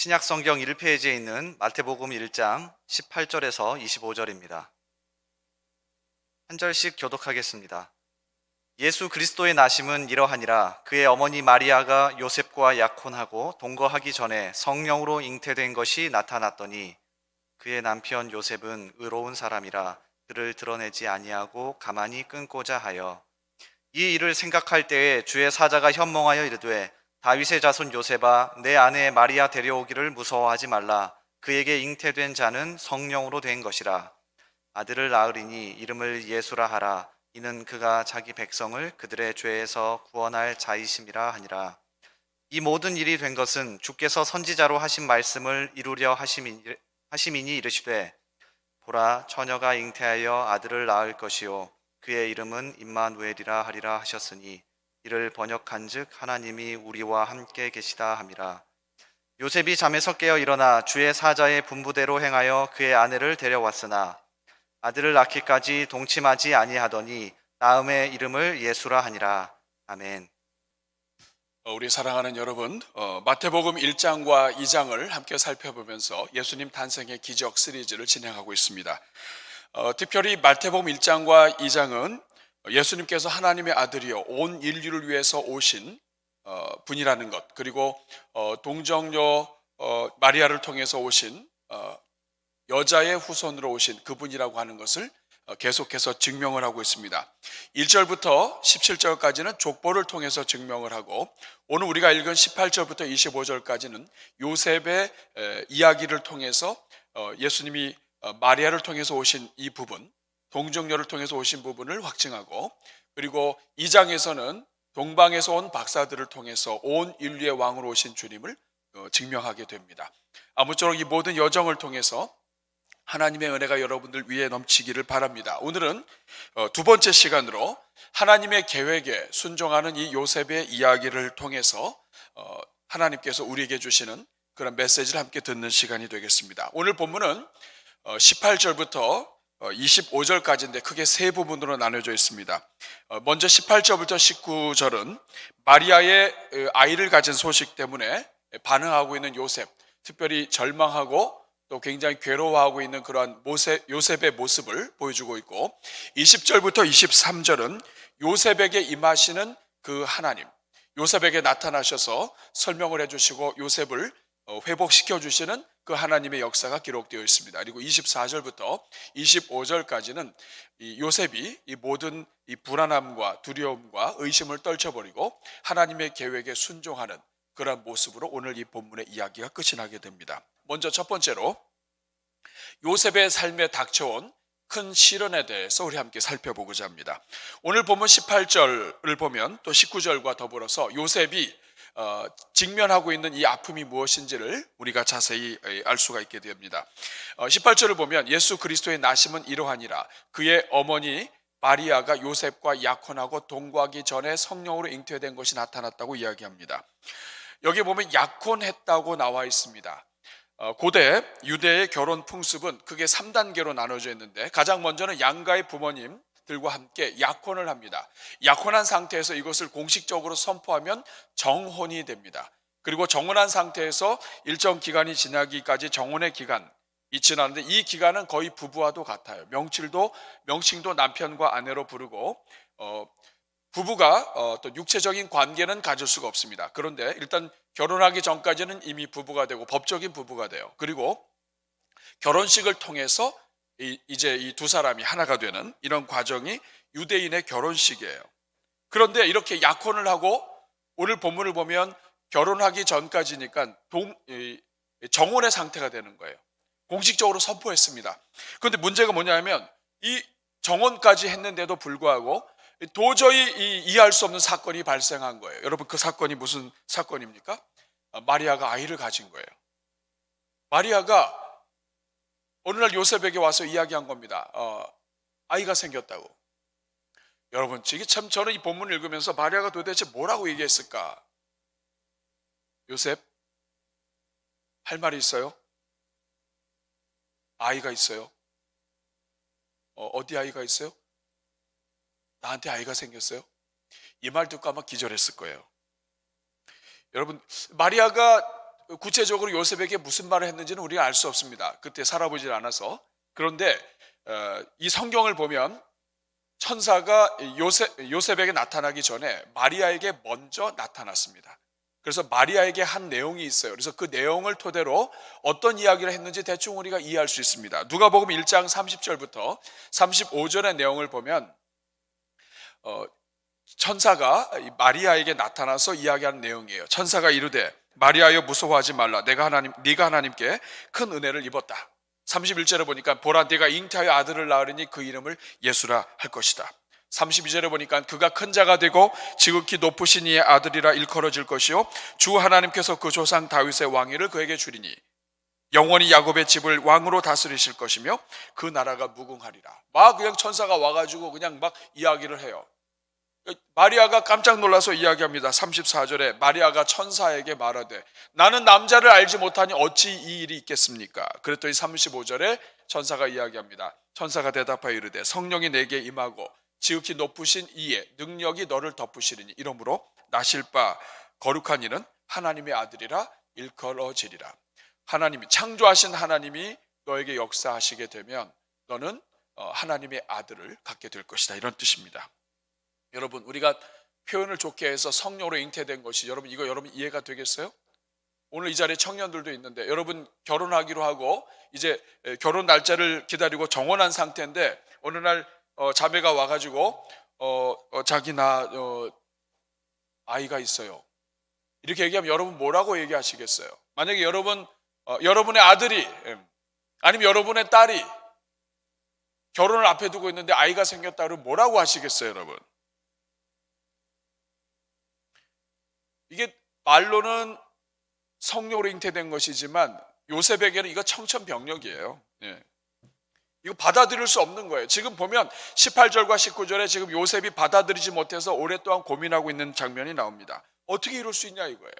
신약 성경 1페이지에 있는 마태복음 1장 18절에서 25절입니다. 한 절씩 교독하겠습니다. 예수 그리스도의 나심은 이러하니라. 그의 어머니 마리아가 요셉과 약혼하고 동거하기 전에 성령으로 잉태된 것이 나타났더니 그의 남편 요셉은 의로운 사람이라 그를 드러내지 아니하고 가만히 끊고자 하여 이 일을 생각할 때에 주의 사자가 현몽하여 이르되 다윗의 자손 요셉아 내 아내 마리아 데려오기를 무서워하지 말라. 그에게 잉태된 자는 성령으로 된 것이라. 아들을 낳으리니 이름을 예수라 하라. 이는 그가 자기 백성을 그들의 죄에서 구원할 자이심이라 하니라. 이 모든 일이 된 것은 주께서 선지자로 하신 말씀을 이루려 하심이니 이르시되 보라 처녀가 잉태하여 아들을 낳을 것이요 그의 이름은 임마누엘이라 하리라 하셨으니 이를 번역한즉 하나님이 우리와 함께 계시다 함이라. 요셉이 잠에서 깨어 일어나 주의 사자의 분부대로 행하여 그의 아내를 데려왔으나 아들을 낳기까지 동침하지 아니하더니 낳음의 이름을 예수라 하니라. 아멘. 우리 사랑하는 여러분, 마태복음 1장과 2장을 함께 살펴보면서 예수님 탄생의 기적 시리즈를 진행하고 있습니다. 특별히 마태복음 1장과 2장은 예수님께서 하나님의 아들이요 온 인류를 위해서 오신 분이라는 것, 그리고 동정녀 마리아를 통해서 오신 여자의 후손으로 오신 그분이라고 하는 것을 계속해서 증명을 하고 있습니다. 1절부터 17절까지는 족보를 통해서 증명을 하고, 오늘 우리가 읽은 18절부터 25절까지는 요셉의 이야기를 통해서 예수님이 마리아를 통해서 오신 이 부분, 동정녀를 통해서 오신 부분을 확증하고, 그리고 2장에서는 동방에서 온 박사들을 통해서 온 인류의 왕으로 오신 주님을 증명하게 됩니다. 아무쪼록 이 모든 여정을 통해서 하나님의 은혜가 여러분들 위에 넘치기를 바랍니다. 오늘은 두 번째 시간으로 하나님의 계획에 순종하는 이 요셉의 이야기를 통해서 하나님께서 우리에게 주시는 그런 메시지를 함께 듣는 시간이 되겠습니다. 오늘 본문은 18절부터 25절까지인데 크게 세 부분으로 나눠져 있습니다. 먼저 18절부터 19절은 마리아의 아이를 가진 소식 때문에 반응하고 있는 요셉, 특별히 절망하고 또 굉장히 괴로워하고 있는 그러한 요셉의 모습을 보여주고 있고, 20절부터 23절은 요셉에게 임하시는 그 하나님, 요셉에게 나타나셔서 설명을 해주시고 요셉을 회복시켜 주시는 그 하나님의 역사가 기록되어 있습니다. 그리고 24절부터 25절까지는 이 요셉이 이 모든 이 불안함과 두려움과 의심을 떨쳐버리고 하나님의 계획에 순종하는 그런 모습으로 오늘 이 본문의 이야기가 끝이 나게 됩니다. 먼저 첫 번째로 요셉의 삶에 닥쳐온 큰 시련에 대해서 우리 함께 살펴보고자 합니다. 오늘 본문 18절을 보면 또 19절과 더불어서 요셉이 직면하고 있는 이 아픔이 무엇인지를 우리가 자세히 알 수가 있게 됩니다. 18절을 보면 예수 그리스도의 나심은 이러하니라. 그의 어머니 마리아가 요셉과 약혼하고 동거하기 전에 성령으로 잉태된 것이 나타났다고 이야기합니다. 여기 보면 약혼했다고 나와 있습니다. 고대 유대의 결혼 풍습은 크게 3단계로 나눠져 있는데, 가장 먼저는 양가의 부모님들과 함께 약혼을 합니다. 약혼한 상태에서 이것을 공식적으로 선포하면 정혼이 됩니다. 그리고 정혼한 상태에서 일정 기간이 지나기까지 정혼의 기간이 지나는데, 이 기간은 거의 부부와도 같아요. 명칭도 남편과 아내로 부르고, 부부가 어떤 육체적인 관계는 가질 수가 없습니다. 그런데 일단 결혼하기 전까지는 이미 부부가 되고 법적인 부부가 돼요. 그리고 결혼식을 통해서 이제 이 두 사람이 하나가 되는 이런 과정이 유대인의 결혼식이에요. 그런데 이렇게 약혼을 하고 오늘 본문을 보면 결혼하기 전까지니까 정혼의 상태가 되는 거예요. 공식적으로 선포했습니다. 그런데 문제가 뭐냐면 이 정혼까지 했는데도 불구하고 도저히 이해할 수 없는 사건이 발생한 거예요. 여러분, 그 사건이 무슨 사건입니까? 마리아가 아이를 가진 거예요. 마리아가 어느 날 요셉에게 와서 이야기한 겁니다. 아이가 생겼다고. 여러분, 참 저는 이 본문을 읽으면서 마리아가 도대체 뭐라고 얘기했을까? 요셉, 할 말이 있어요? 아이가 있어요? 어디 아이가 있어요? 나한테 아이가 생겼어요? 이 말 듣고 아마 기절했을 거예요. 여러분, 마리아가 구체적으로 요셉에게 무슨 말을 했는지는 우리가 알 수 없습니다. 그때 살아보질 않아서. 그런데 이 성경을 보면 천사가 요셉에게 나타나기 전에 마리아에게 먼저 나타났습니다. 그래서 마리아에게 한 내용이 있어요. 그래서 그 내용을 토대로 어떤 이야기를 했는지 대충 우리가 이해할 수 있습니다. 누가복음 1장 30절부터 35절의 내용을 보면 천사가 마리아에게 나타나서 이야기하는 내용이에요. 천사가 이르되 마리아여 무서워하지 말라. 네가 하나님께 큰 은혜를 입었다. 31절에 보니까 보라 네가 잉태하여 아들을 낳으리니 그 이름을 예수라 할 것이다. 32절에 보니까 그가 큰 자가 되고 지극히 높으신 이의 아들이라 일컬어질 것이요 주 하나님께서 그 조상 다윗의 왕위를 그에게 주리니 영원히 야곱의 집을 왕으로 다스리실 것이며 그 나라가 무궁하리라. 막 그냥 천사가 와가지고 그냥 막 이야기를 해요. 마리아가 깜짝 놀라서 이야기합니다. 34절에 마리아가 천사에게 말하되 나는 남자를 알지 못하니 어찌 이 일이 있겠습니까? 그랬더니 35절에 천사가 이야기합니다. 천사가 대답하여 이르되 성령이 내게 임하고 지극히 높으신 이의 능력이 너를 덮으시리니 이러므로 나실 바 거룩한 이는 하나님의 아들이라 일컬어지리라. 하나님이 창조하신 하나님이 너에게 역사하시게 되면 너는 하나님의 아들을 갖게 될 것이다. 이런 뜻입니다. 여러분 우리가 표현을 좋게 해서 성령으로 잉태된 것이 여러분 이해가 되겠어요? 오늘 이 자리에 청년들도 있는데 여러분 결혼하기로 하고 이제 결혼 날짜를 기다리고 정혼한 상태인데 어느 날 자매가 와가지고 자기 나 아이가 있어요. 이렇게 얘기하면 여러분 뭐라고 얘기하시겠어요? 만약에 여러분의 아들이 아니면 여러분의 딸이 결혼을 앞에 두고 있는데 아이가 생겼다 그러면 뭐라고 하시겠어요, 여러분? 이게 말로는 성령으로 잉태된 것이지만 요셉에게는 이거 청천벽력이에요. 예. 이거 받아들일 수 없는 거예요. 지금 보면 18절과 19절에 지금 요셉이 받아들이지 못해서 오랫동안 고민하고 있는 장면이 나옵니다. 어떻게 이럴 수 있냐 이거예요.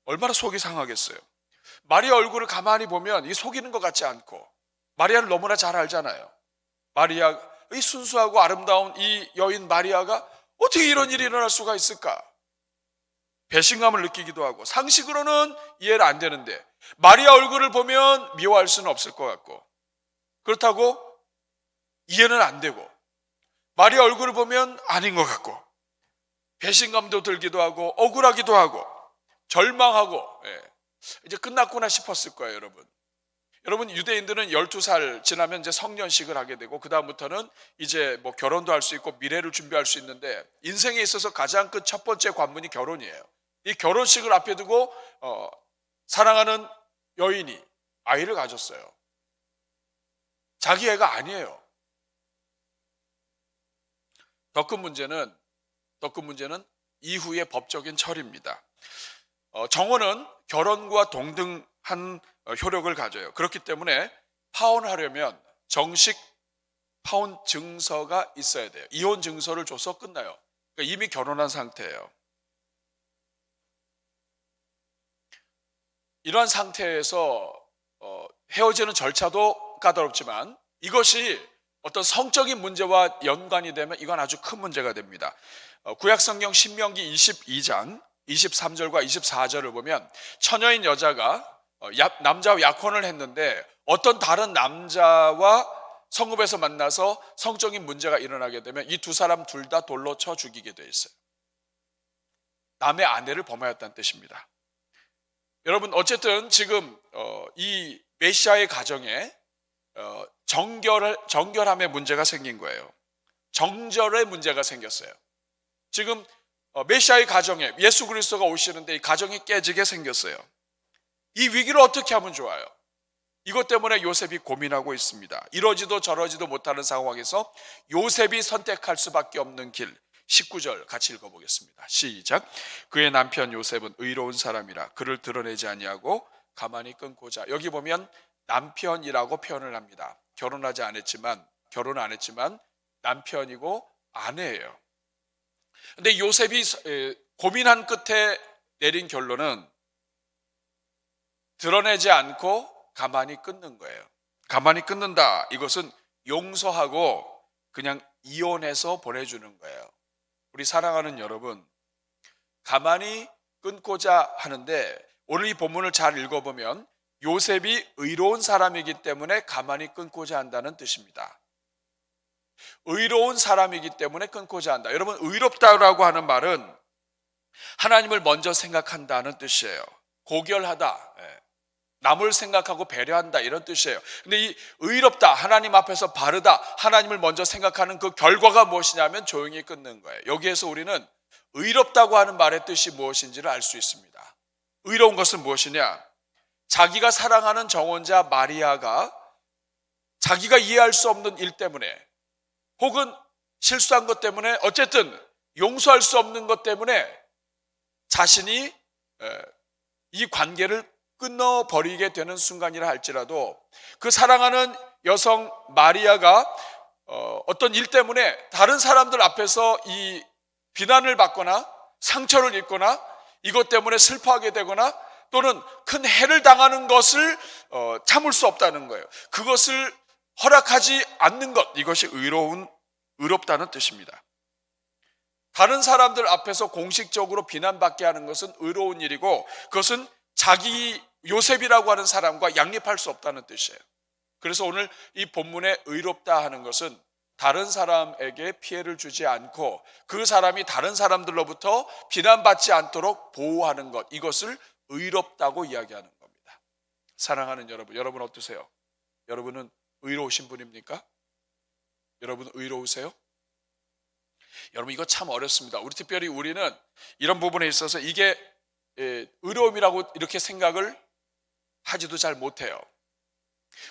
얼마나 속이 상하겠어요. 마리아 얼굴을 가만히 보면 이 속이는 것 같지 않고 마리아를 너무나 잘 알잖아요. 마리아의 순수하고 아름다운 이 여인 마리아가 어떻게 이런 일이 일어날 수가 있을까? 배신감을 느끼기도 하고 상식으로는 이해가 안 되는데 마리아 얼굴을 보면 미워할 수는 없을 것 같고 그렇다고 이해는 안 되고 마리아 얼굴을 보면 아닌 것 같고 배신감도 들기도 하고 억울하기도 하고 절망하고 이제 끝났구나 싶었을 거예요, 여러분. 여러분 유대인들은 12살 지나면 이제 성년식을 하게 되고 그 다음부터는 이제 뭐 결혼도 할 수 있고 미래를 준비할 수 있는데 인생에 있어서 가장 큰 첫 번째 관문이 결혼이에요. 이 결혼식을 앞에 두고 사랑하는 여인이 아이를 가졌어요. 자기 애가 아니에요. 더 큰 문제는 이후의 법적인 처리입니다. 정혼은 결혼과 동등한 효력을 가져요. 그렇기 때문에 파혼하려면 정식 파혼 증서가 있어야 돼요. 이혼 증서를 줘서 끝나요. 그러니까 이미 결혼한 상태예요. 이러한 상태에서 헤어지는 절차도 까다롭지만 이것이 어떤 성적인 문제와 연관이 되면 이건 아주 큰 문제가 됩니다. 구약성경 신명기 22장 23절과 24절을 보면 처녀인 여자가 남자와 약혼을 했는데 어떤 다른 남자와 성읍에서 만나서 성적인 문제가 일어나게 되면 이 두 사람 둘 다 돌로 쳐 죽이게 돼 있어요. 남의 아내를 범하였다는 뜻입니다. 여러분 어쨌든 지금 이 메시아의 가정에 정결함의 문제가 생긴 거예요. 정절의 문제가 생겼어요. 지금 메시아의 가정에 예수 그리스도가 오시는데 이 가정이 깨지게 생겼어요. 이 위기를 어떻게 하면 좋아요? 이것 때문에 요셉이 고민하고 있습니다. 이러지도 저러지도 못하는 상황에서 요셉이 선택할 수밖에 없는 길 19절 같이 읽어보겠습니다. 시작. 그의 남편 요셉은 의로운 사람이라 그를 드러내지 아니하고 가만히 끊고자. 여기 보면 남편이라고 표현을 합니다. 결혼 안 했지만 남편이고 아내예요. 근데 요셉이 고민한 끝에 내린 결론은 드러내지 않고 가만히 끊는 거예요. 가만히 끊는다. 이것은 용서하고 그냥 이혼해서 보내주는 거예요. 우리 사랑하는 여러분, 가만히 끊고자 하는데 오늘 이 본문을 잘 읽어보면 요셉이 의로운 사람이기 때문에 가만히 끊고자 한다는 뜻입니다. 의로운 사람이기 때문에 끊고자 한다. 여러분, 의롭다라고 하는 말은 하나님을 먼저 생각한다는 뜻이에요. 고결하다, 남을 생각하고 배려한다, 이런 뜻이에요. 근데 이 의롭다, 하나님 앞에서 바르다, 하나님을 먼저 생각하는 그 결과가 무엇이냐면 조용히 끊는 거예요. 여기에서 우리는 의롭다고 하는 말의 뜻이 무엇인지를 알 수 있습니다. 의로운 것은 무엇이냐? 자기가 사랑하는 정혼자 마리아가 자기가 이해할 수 없는 일 때문에, 혹은 실수한 것 때문에, 어쨌든 용서할 수 없는 것 때문에 자신이 이 관계를 끊어버리게 되는 순간이라 할지라도, 그 사랑하는 여성 마리아가 어떤 일 때문에 다른 사람들 앞에서 이 비난을 받거나 상처를 입거나 이것 때문에 슬퍼하게 되거나 또는 큰 해를 당하는 것을 참을 수 없다는 거예요. 그것을 허락하지 않는 것, 이것이 의롭다는 뜻입니다. 다른 사람들 앞에서 공식적으로 비난받게 하는 것은 의로운 일이고, 그것은 자기 요셉이라고 하는 사람과 양립할 수 없다는 뜻이에요. 그래서 오늘 이 본문에 의롭다 하는 것은 다른 사람에게 피해를 주지 않고 그 사람이 다른 사람들로부터 비난받지 않도록 보호하는 것, 이것을 의롭다고 이야기하는 겁니다. 사랑하는 여러분, 여러분 어떠세요? 여러분은 의로우신 분입니까? 여러분 의로우세요? 여러분, 이거 참 어렵습니다. 특별히 우리는 이런 부분에 있어서 이게 의로움이라고 이렇게 생각을 하지도 잘 못해요.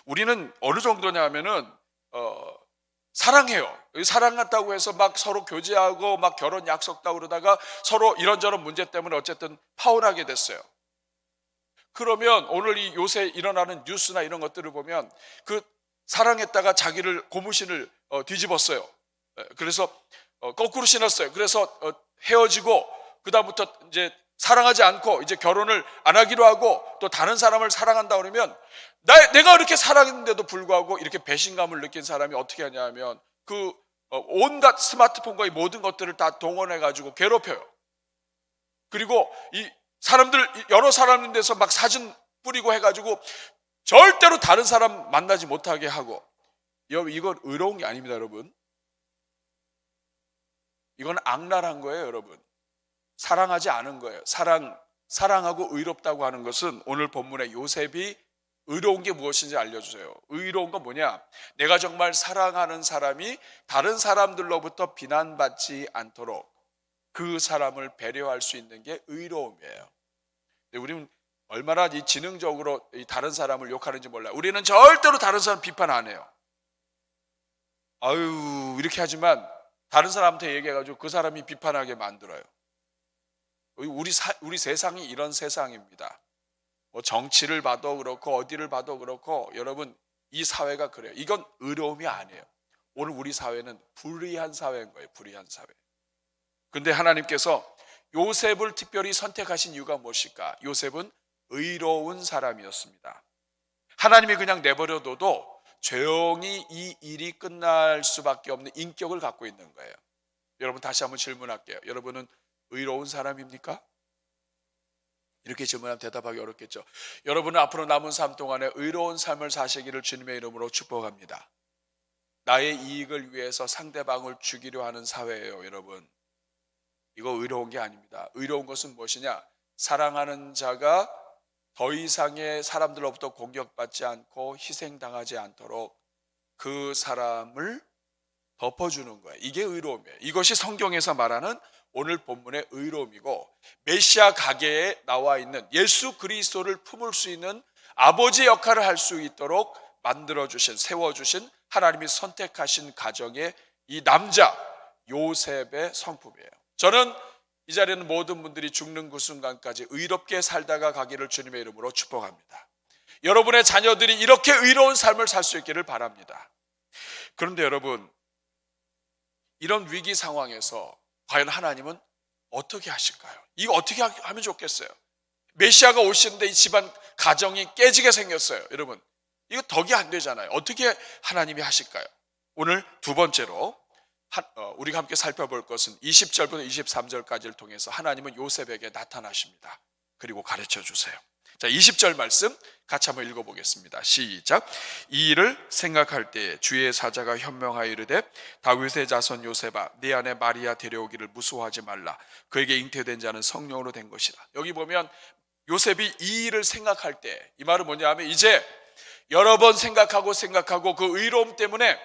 우리는 어느 정도냐면은 사랑해요. 사랑한다고 해서 막 서로 교제하고 막 결혼 약속도 그러다가 서로 이런저런 문제 때문에 어쨌든 파혼하게 됐어요. 그러면 오늘 이 요새 일어나는 뉴스나 이런 것들을 보면 그 사랑했다가 자기를 고무신을 뒤집었어요. 그래서 거꾸로 신었어요. 그래서 헤어지고 그다음부터 이제 사랑하지 않고 이제 결혼을 안 하기로 하고 또 다른 사람을 사랑한다 그러면 내가 이렇게 사랑했는데도 불구하고 이렇게 배신감을 느낀 사람이 어떻게 하냐면 그 온갖 스마트폰과 이 모든 것들을 다 동원해 가지고 괴롭혀요. 그리고 이 사람들 여러 사람 데서 막 사진 뿌리고 해가지고 절대로 다른 사람 만나지 못하게 하고. 이건 의로운 게 아닙니다, 여러분. 이건 악랄한 거예요, 여러분. 사랑하지 않은 거예요. 사랑하고 의롭다고 하는 것은 오늘 본문의 요셉이 의로운 게 무엇인지 알려주세요. 의로운 건 뭐냐? 내가 정말 사랑하는 사람이 다른 사람들로부터 비난받지 않도록 그 사람을 배려할 수 있는 게 의로움이에요. 근데 우리는 얼마나 이 지능적으로 이 다른 사람을 욕하는지 몰라요. 우리는 절대로 다른 사람 비판 안 해요. 아유, 이렇게 하지만 다른 사람한테 얘기해가지고 그 사람이 비판하게 만들어요. 우리 세상이 이런 세상입니다. 뭐 정치를 봐도 그렇고 어디를 봐도 그렇고 여러분, 이 사회가 그래요. 이건 의로움이 아니에요. 오늘 우리 사회는 불의한 사회인 거예요. 불의한 사회. 근데 하나님께서 요셉을 특별히 선택하신 이유가 무엇일까? 요셉은 의로운 사람이었습니다. 하나님이 그냥 내버려둬도 조용히 이 일이 끝날 수밖에 없는 인격을 갖고 있는 거예요. 여러분, 다시 한번 질문할게요. 여러분은 의로운 사람입니까? 이렇게 질문하면 대답하기 어렵겠죠. 여러분은 앞으로 남은 삶 동안에 의로운 삶을 사시기를 주님의 이름으로 축복합니다. 나의 이익을 위해서 상대방을 죽이려 하는 사회예요, 여러분. 이거 의로운 게 아닙니다. 의로운 것은 무엇이냐? 사랑하는 자가 더 이상의 사람들로부터 공격받지 않고 희생당하지 않도록 그 사람을 덮어주는 거예요. 이게 의로움이에요. 이것이 성경에서 말하는 오늘 본문의 의로움이고, 메시아 가계에 나와 있는 예수 그리스도를 품을 수 있는 아버지 역할을 할 수 있도록 만들어주신, 세워주신 하나님이 선택하신 가정의 이 남자 요셉의 성품이에요. 저는 이 자리에 있는 모든 분들이 죽는 그 순간까지 의롭게 살다가 가기를 주님의 이름으로 축복합니다. 여러분의 자녀들이 이렇게 의로운 삶을 살 수 있기를 바랍니다. 그런데 여러분, 이런 위기 상황에서 과연 하나님은 어떻게 하실까요? 이거 어떻게 하면 좋겠어요? 메시아가 오시는데 이 집안 가정이 깨지게 생겼어요. 여러분, 이거 덕이 안 되잖아요. 어떻게 하나님이 하실까요? 오늘 두 번째로 우리가 함께 살펴볼 것은 20절부터 23절까지를 통해서 하나님은 요셉에게 나타나십니다. 그리고 가르쳐 주세요. 자, 20절 말씀 같이 한번 읽어보겠습니다. 시작. 이 일을 생각할 때 주의 사자가 현명하여 이르되 다윗의 자손 요셉아 네 안에 마리아 데려오기를 무서워하지 말라. 그에게 잉태된 자는 성령으로 된 것이라. 여기 보면 요셉이 이 일을 생각할 때, 이 말은 뭐냐 하면 이제 여러 번 생각하고 그 의로움 때문에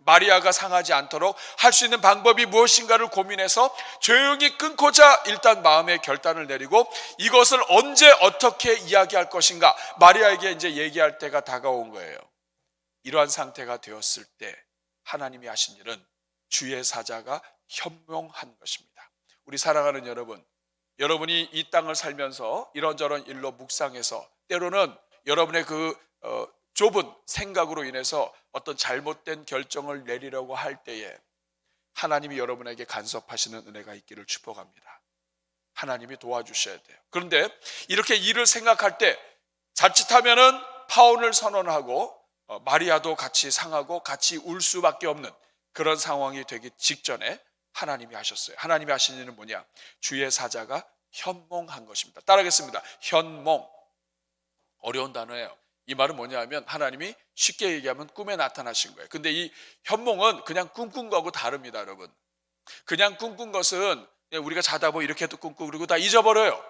마리아가 상하지 않도록 할 수 있는 방법이 무엇인가를 고민해서 조용히 끊고자 일단 마음의 결단을 내리고 이것을 언제 어떻게 이야기할 것인가 마리아에게 이제 얘기할 때가 다가온 거예요. 이러한 상태가 되었을 때 하나님이 하신 일은 주의 사자가 현몽한 것입니다. 우리 사랑하는 여러분, 여러분이 이 땅을 살면서 이런저런 일로 묵상해서 때로는 여러분의 그 좁은 생각으로 인해서 어떤 잘못된 결정을 내리려고 할 때에 하나님이 여러분에게 간섭하시는 은혜가 있기를 축복합니다. 하나님이 도와주셔야 돼요. 그런데 이렇게 일을 생각할 때 자칫하면은 파혼을 선언하고 마리아도 같이 상하고 같이 울 수밖에 없는 그런 상황이 되기 직전에 하나님이 하셨어요. 하나님이 하신 일은 뭐냐? 주의 사자가 현몽한 것입니다. 따라하겠습니다. 현몽. 어려운 단어예요. 이 말은 뭐냐 하면 하나님이 쉽게 얘기하면 꿈에 나타나신 거예요. 근데 이 현몽은 그냥 꿈꾼 거하고 다릅니다, 여러분. 그냥 꿈꾼 것은 우리가 자다 보면 이렇게 또 꿈꾸고 그리고 다 잊어버려요.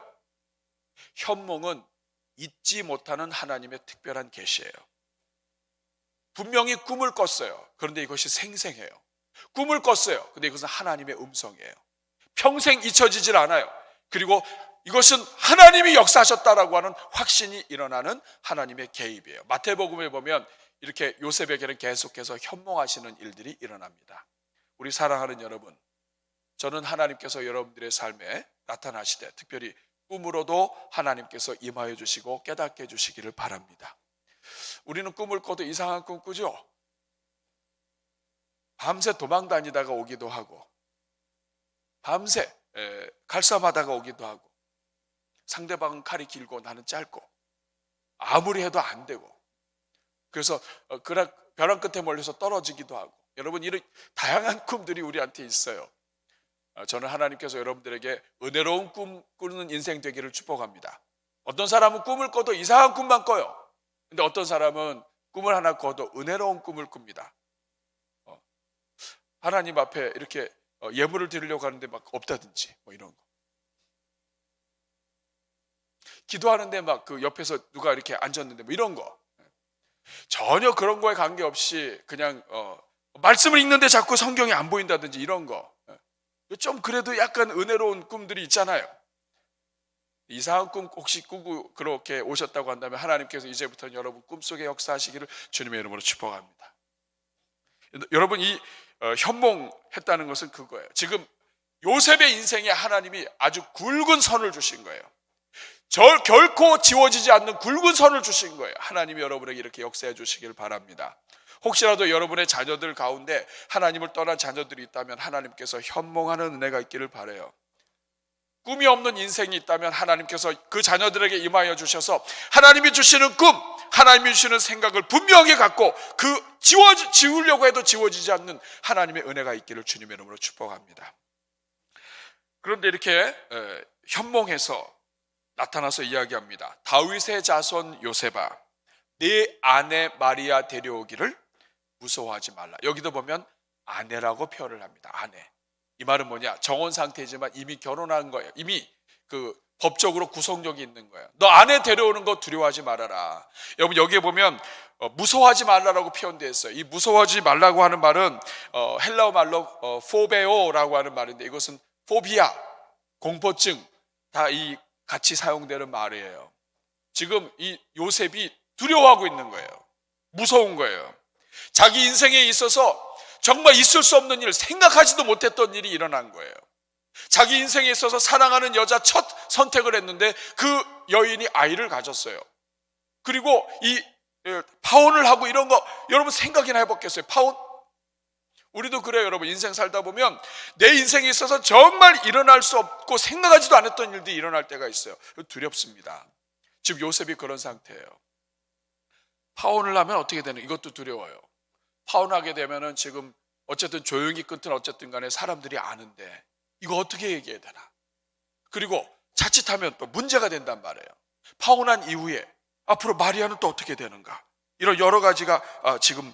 현몽은 잊지 못하는 하나님의 특별한 계시예요. 분명히 꿈을 꿨어요. 그런데 이것이 생생해요. 꿈을 꿨어요. 근데 이것은 하나님의 음성이에요. 평생 잊혀지질 않아요. 그리고 이것은 하나님이 역사하셨다라고 하는 확신이 일어나는 하나님의 개입이에요. 마태복음에 보면 이렇게 요셉에게는 계속해서 현몽하시는 일들이 일어납니다. 우리 사랑하는 여러분, 저는 하나님께서 여러분들의 삶에 나타나시되 특별히 꿈으로도 하나님께서 임하여 주시고 깨닫게 해주시기를 바랍니다. 우리는 꿈을 꿔도 이상한 꿈 꾸죠. 밤새 도망 다니다가 오기도 하고 밤새 갈싸움하다가 오기도 하고 상대방은 칼이 길고 나는 짧고 아무리 해도 안 되고 그래서 벼랑 끝에 몰려서 떨어지기도 하고 여러분 이런 다양한 꿈들이 우리한테 있어요. 저는 하나님께서 여러분들에게 은혜로운 꿈 꾸는 인생 되기를 축복합니다. 어떤 사람은 꿈을 꿔도 이상한 꿈만 꿔요. 근데 어떤 사람은 꿈을 하나 꿔도 은혜로운 꿈을 꿉니다. 하나님 앞에 이렇게 예물을 드리려고 하는데 막 없다든지 뭐 이런 거. 기도하는데 막 그 옆에서 누가 이렇게 앉았는데 뭐 이런 거. 전혀 그런 거에 관계없이 그냥 말씀을 읽는데 자꾸 성경이 안 보인다든지 이런 거. 좀 그래도 약간 은혜로운 꿈들이 있잖아요. 이상한 꿈 혹시 꾸고 그렇게 오셨다고 한다면 하나님께서 이제부터는 여러분 꿈속에 역사하시기를 주님의 이름으로 축복합니다. 여러분 이 현몽했다는 것은 그거예요. 지금 요셉의 인생에 하나님이 아주 굵은 선을 주신 거예요. 결코 지워지지 않는 굵은 선을 주신 거예요. 하나님이 여러분에게 이렇게 역사해 주시길 바랍니다. 혹시라도 여러분의 자녀들 가운데 하나님을 떠난 자녀들이 있다면 하나님께서 현몽하는 은혜가 있기를 바라요. 꿈이 없는 인생이 있다면 하나님께서 그 자녀들에게 임하여 주셔서 하나님이 주시는 꿈, 하나님이 주시는 생각을 분명히 갖고 그 지우려고 해도 지워지지 않는 하나님의 은혜가 있기를 주님의 이름으로 축복합니다. 그런데 이렇게 현몽해서 나타나서 이야기합니다. 다윗의 자손 요셉아, 네 아내 마리아 데려오기를 무서워하지 말라. 여기도 보면 아내라고 표현을 합니다. 아내. 이 말은 뭐냐? 정혼 상태이지만 이미 결혼한 거예요. 이미 그 법적으로 구속력이 있는 거예요. 너 아내 데려오는 거 두려워하지 말아라. 여러분 여기에 보면 무서워하지 말라라고 표현되어 있어요. 이 무서워하지 말라고 하는 말은 헬라어 말로 포베오라고 하는 말인데 이것은 포비아, 공포증 다 이 같이 사용되는 말이에요. 지금 이 요셉이 두려워하고 있는 거예요. 무서운 거예요. 자기 인생에 있어서 정말 있을 수 없는 일, 생각하지도 못했던 일이 일어난 거예요. 자기 인생에 있어서 사랑하는 여자 첫 선택을 했는데 그 여인이 아이를 가졌어요. 그리고 이 파혼을 하고 이런 거 여러분 생각이나 해봤겠어요? 파혼? 우리도 그래요. 여러분 인생 살다 보면 내 인생에 있어서 정말 일어날 수 없고 생각하지도 않았던 일들이 일어날 때가 있어요. 두렵습니다. 지금 요셉이 그런 상태예요. 파혼을 하면 어떻게 되는, 이것도 두려워요. 파혼하게 되면은 지금 어쨌든 조용히 끊든 어쨌든 간에 사람들이 아는데 이거 어떻게 얘기해야 되나. 그리고 자칫하면 또 문제가 된단 말이에요. 파혼한 이후에 앞으로 마리아는 또 어떻게 되는가? 이런 여러 가지가 지금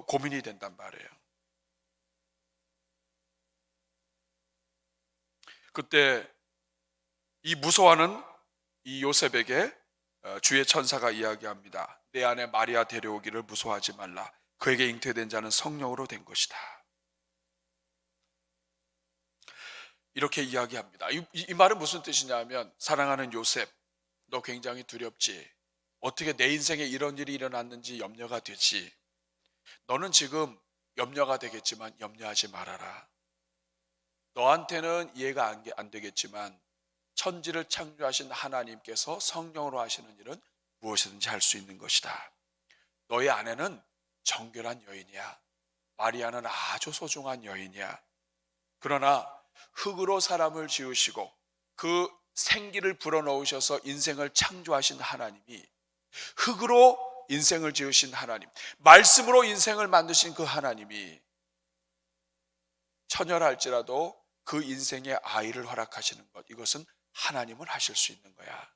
고민이 된단 말이에요. 그때 이 무서워하는 이 요셉에게 주의 천사가 이야기합니다. 내 안에 마리아 데려오기를 무서워하지 말라. 그에게 잉태된 자는 성령으로 된 것이다. 이렇게 이야기합니다. 이 말은 무슨 뜻이냐면, 사랑하는 요셉, 너 굉장히 두렵지? 어떻게 내 인생에 이런 일이 일어났는지 염려가 되지? 너는 지금 염려가 되겠지만 염려하지 말아라. 너한테는 이해가 안 되겠지만 천지를 창조하신 하나님께서 성령으로 하시는 일은 무엇이든지 할 수 있는 것이다. 너의 아내는 정결한 여인이야. 마리아는 아주 소중한 여인이야. 그러나 흙으로 사람을 지으시고 그 생기를 불어넣으셔서 인생을 창조하신 하나님이, 흙으로 인생을 지으신 하나님, 말씀으로 인생을 만드신 그 하나님이 처녀랄지라도 그 인생에 아이를 허락하시는 것, 이것은 하나님을 하실 수 있는 거야.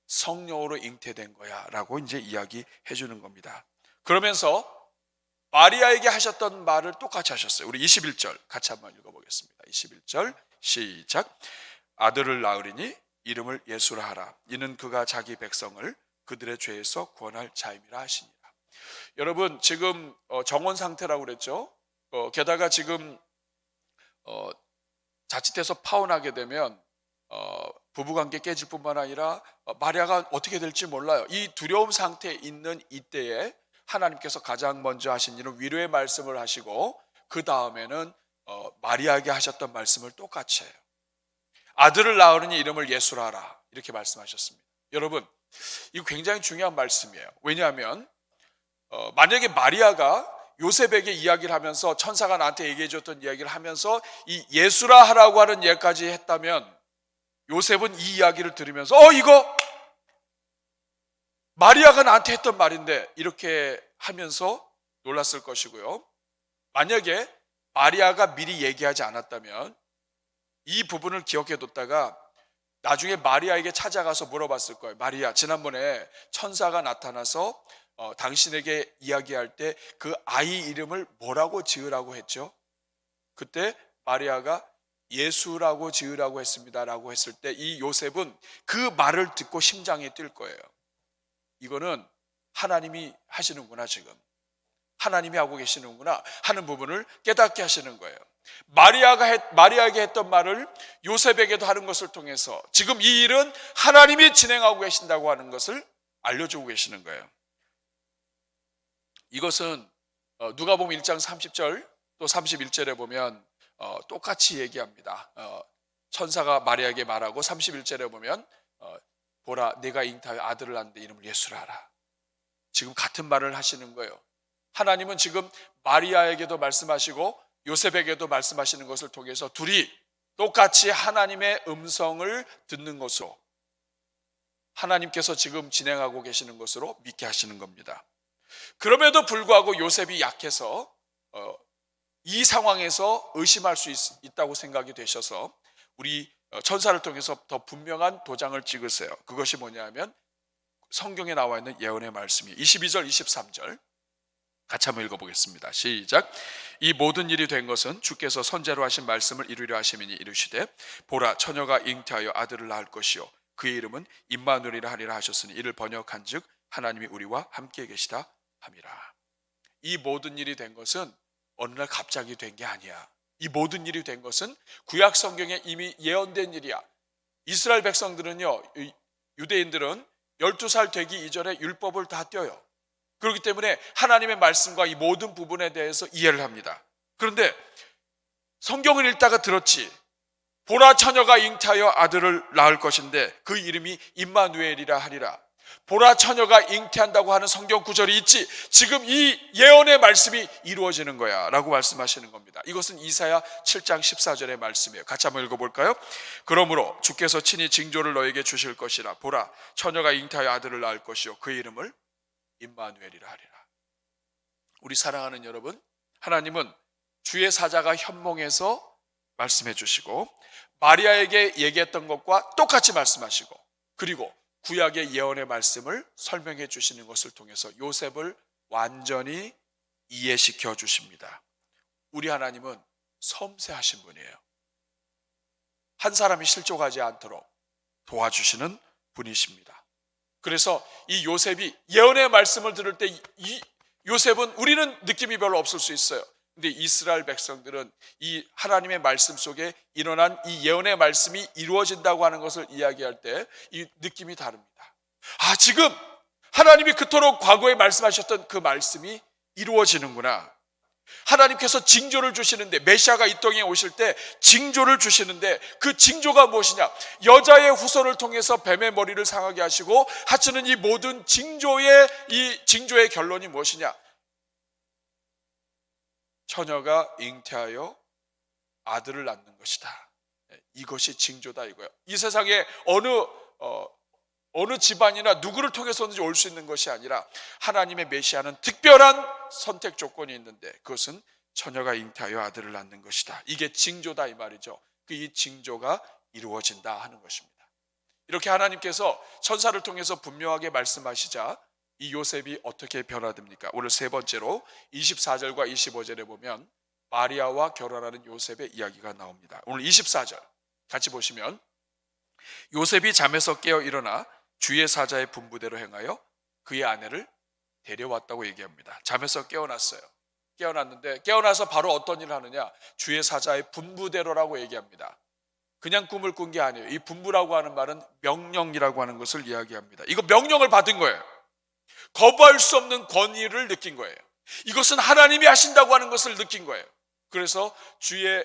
성령으로 잉태된 거야 라고 이제 이야기해 주는 겁니다. 그러면서 마리아에게 하셨던 말을 똑같이 하셨어요. 우리 21절 같이 한번 읽어보겠습니다. 21절 시작. 아들을 낳으리니 이름을 예수라 하라. 이는 그가 자기 백성을 그들의 죄에서 구원할 자임이라 하시니라. 여러분, 지금 정원 상태라고 그랬죠. 게다가 지금 자칫해서 파혼하게 되면 부부관계 깨질 뿐만 아니라 마리아가 어떻게 될지 몰라요. 이 두려움 상태에 있는 이때에 하나님께서 가장 먼저 하신 일은 위로의 말씀을 하시고, 그 다음에는 마리아에게 하셨던 말씀을 똑같이 해요. 아들을 낳으니 이름을 예수라 하라, 이렇게 말씀하셨습니다. 여러분, 이거 굉장히 중요한 말씀이에요. 왜냐하면 만약에 마리아가 요셉에게 이야기를 하면서, 천사가 나한테 얘기해 줬던 이야기를 하면서 이 예수라 하라고 하는 예까지 했다면, 요셉은 이 이야기를 들으면서 이거 마리아가 나한테 했던 말인데, 이렇게 하면서 놀랐을 것이고요. 만약에 마리아가 미리 얘기하지 않았다면 이 부분을 기억해 뒀다가 나중에 마리아에게 찾아가서 물어봤을 거예요. 마리아, 지난번에 천사가 나타나서 당신에게 이야기할 때 그 아이 이름을 뭐라고 지으라고 했죠? 그때 마리아가 예수라고 지으라고 했습니다 라고 했을 때 이 요셉은 그 말을 듣고 심장이 뛸 거예요. 이거는 하나님이 하시는구나, 지금 하나님이 하고 계시는구나 하는 부분을 깨닫게 하시는 거예요. 마리아에게 했던 말을 요셉에게도 하는 것을 통해서 지금 이 일은 하나님이 진행하고 계신다고 하는 것을 알려주고 계시는 거예요. 이것은 누가복음 1장 30절 또 31절에 보면 똑같이 얘기합니다. 천사가 마리아에게 말하고 31절에 보면 보라, 내가 잉태하여 아들을 낳는데 이름을 예수라 하라. 지금 같은 말을 하시는 거예요. 하나님은 지금 마리아에게도 말씀하시고 요셉에게도 말씀하시는 것을 통해서 둘이 똑같이 하나님의 음성을 듣는 것으로, 하나님께서 지금 진행하고 계시는 것으로 믿게 하시는 겁니다. 그럼에도 불구하고 요셉이 약해서 이 상황에서 의심할 수 있다고 생각이 되셔서 우리 천사를 통해서 더 분명한 도장을 찍으세요. 그것이 뭐냐면 성경에 나와 있는 예언의 말씀이 22절 23절 같이 한번 읽어보겠습니다. 시작. 이 모든 일이 된 것은 주께서 선제로 하신 말씀을 이루려 하심이니 이르시되 보라, 처녀가 잉태하여 아들을 낳을 것이요 그의 이름은 임마누엘이라 하리라 하셨으니 이를 번역한즉 하나님이 우리와 함께 계시다 함이라. 이 모든 일이 된 것은 어느 날 갑자기 된 게 아니야. 이 모든 일이 된 것은 구약 성경에 이미 예언된 일이야. 이스라엘 백성들은요, 유대인들은 12살 되기 이전에 율법을 다 떼어요. 그렇기 때문에 하나님의 말씀과 이 모든 부분에 대해서 이해를 합니다. 그런데 성경을 읽다가 들었지. 보라, 처녀가 잉태하여 아들을 낳을 것인데 그 이름이 임마누엘이라 하리라. 보라, 처녀가 잉태한다고 하는 성경 구절이 있지. 지금 이 예언의 말씀이 이루어지는 거야 라고 말씀하시는 겁니다. 이것은 이사야 7장 14절의 말씀이에요. 같이 한번 읽어볼까요? 그러므로 주께서 친히 징조를 너에게 주실 것이라. 보라, 처녀가 잉태하여 아들을 낳을 것이요 그 이름을 임마누엘이라 하리라. 우리 사랑하는 여러분, 하나님은 주의 사자가 현몽에서 말씀해 주시고 마리아에게 얘기했던 것과 똑같이 말씀하시고 그리고 구약의 예언의 말씀을 설명해 주시는 것을 통해서 요셉을 완전히 이해시켜 주십니다. 우리 하나님은 섬세하신 분이에요. 한 사람이 실족하지 않도록 도와주시는 분이십니다. 그래서 이 요셉이 예언의 말씀을 들을 때 이 요셉은 우리는 느낌이 별로 없을 수 있어요. 근데 이스라엘 백성들은 이 하나님의 말씀 속에 일어난 이 예언의 말씀이 이루어진다고 하는 것을 이야기할 때 이 느낌이 다릅니다. 아, 지금 하나님이 그토록 과거에 말씀하셨던 그 말씀이 이루어지는구나. 하나님께서 징조를 주시는데, 메시아가 이 땅에 오실 때 징조를 주시는데 그 징조가 무엇이냐? 여자의 후손을 통해서 뱀의 머리를 상하게 하시고 하시는 이 모든 징조의 결론이 무엇이냐? 처녀가 잉태하여 아들을 낳는 것이다. 이것이 징조다 이거예요. 이 세상에 어느 집안이나 누구를 통해서든지 올 수 있는 것이 아니라 하나님의 메시아는 특별한 선택 조건이 있는데 그것은 처녀가 잉태하여 아들을 낳는 것이다. 이게 징조다 이 말이죠. 이 징조가 이루어진다 하는 것입니다. 이렇게 하나님께서 천사를 통해서 분명하게 말씀하시자 이 요셉이 어떻게 변화됩니까? 오늘 세 번째로 24절과 25절에 보면 마리아와 결혼하는 요셉의 이야기가 나옵니다. 오늘 24절 같이 보시면 요셉이 잠에서 깨어 일어나 주의 사자의 분부대로 행하여 그의 아내를 데려왔다고 얘기합니다. 잠에서 깨어났어요. 깨어났는데 깨어나서 바로 어떤 일을 하느냐? 주의 사자의 분부대로라고 얘기합니다. 그냥 꿈을 꾼 게 아니에요. 이 분부라고 하는 말은 명령이라고 하는 것을 이야기합니다. 이거 명령을 받은 거예요. 거부할 수 없는 권위를 느낀 거예요. 이것은 하나님이 하신다고 하는 것을 느낀 거예요. 그래서 주의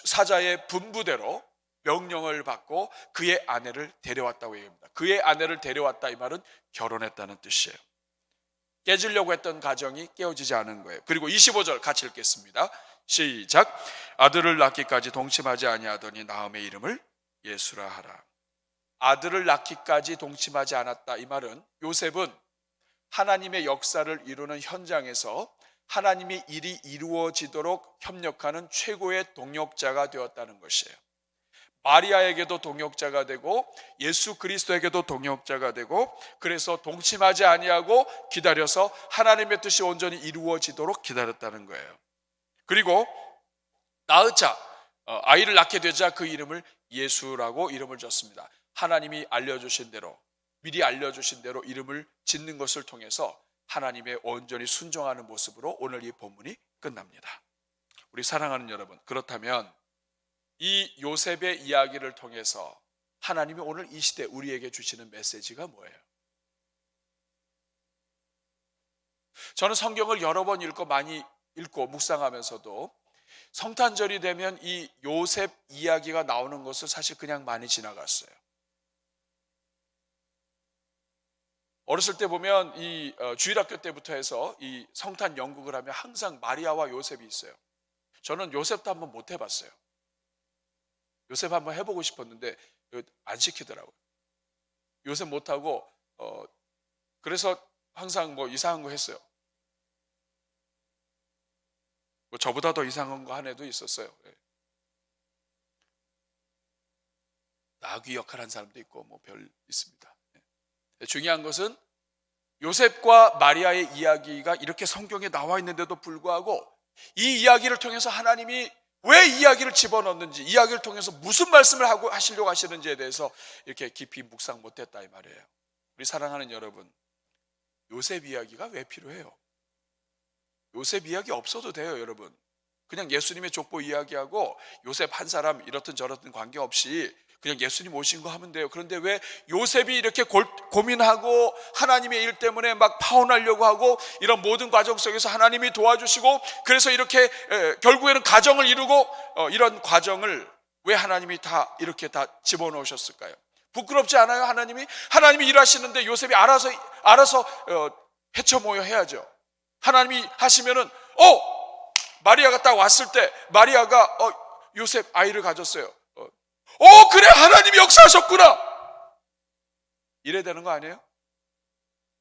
사자의 분부대로 명령을 받고 그의 아내를 데려왔다고 얘기합니다. 그의 아내를 데려왔다 이 말은 결혼했다는 뜻이에요. 깨지려고 했던 가정이 깨어지지 않은 거예요. 그리고 25절 같이 읽겠습니다. 시작. 아들을 낳기까지 동침하지 아니하더니 나음의 이름을 예수라 하라. 아들을 낳기까지 동침하지 않았다 이 말은 요셉은 하나님의 역사를 이루는 현장에서 하나님의 일이 이루어지도록 협력하는 최고의 동역자가 되었다는 것이에요. 마리아에게도 동역자가 되고 예수 그리스도에게도 동역자가 되고 그래서 동침하지 아니하고 기다려서 하나님의 뜻이 온전히 이루어지도록 기다렸다는 거예요. 그리고 낳자 아이를 낳게 되자 그 이름을 예수라고 이름을 줬습니다. 하나님이 알려주신 대로 미리 알려주신 대로 이름을 짓는 것을 통해서 하나님의 온전히 순종하는 모습으로 오늘 이 본문이 끝납니다. 우리 사랑하는 여러분, 그렇다면 이 요셉의 이야기를 통해서 하나님이 오늘 이 시대 우리에게 주시는 메시지가 뭐예요? 저는 성경을 여러 번 많이 읽고 묵상하면서도 성탄절이 되면 이 요셉 이야기가 나오는 것을 사실 그냥 많이 지나갔어요. 어렸을 때 보면 이 주일학교 때부터 해서 이 성탄 연극을 하면 항상 마리아와 요셉이 있어요. 저는 요셉도 한번 못 해봤어요. 요셉 한번 해보고 싶었는데 안 시키더라고요. 요셉 못하고 그래서 항상 뭐 이상한 거 했어요. 뭐 저보다 더 이상한 거 한 애도 있었어요. 나귀 역할 한 사람도 있고 뭐 별 있습니다. 중요한 것은 요셉과 마리아의 이야기가 이렇게 성경에 나와 있는데도 불구하고 이 이야기를 통해서 하나님이 왜 이야기를 집어넣는지, 이야기를 통해서 무슨 말씀을 하시려고 하시는지에 대해서 이렇게 깊이 묵상 못했다 이 말이에요. 우리 사랑하는 여러분, 요셉 이야기가 왜 필요해요? 요셉 이야기 없어도 돼요, 여러분. 그냥 예수님의 족보 이야기하고 요셉 한 사람 이렇든 저렇든 관계없이 그냥 예수님 오신 거 하면 돼요. 그런데 왜 요셉이 이렇게 고민하고 하나님의 일 때문에 막 파혼하려고 하고 이런 모든 과정 속에서 하나님이 도와주시고 그래서 이렇게 결국에는 가정을 이루고 이런 과정을 왜 하나님이 다 이렇게 다 집어넣으셨을까요? 부끄럽지 않아요? 하나님이 일하시는데 요셉이 알아서 헤쳐 모여 해야죠. 하나님이 하시면은 마리아가 딱 왔을 때 마리아가 요셉 아이를 가졌어요. 그래 하나님이 역사하셨구나 이래야 되는 거 아니에요?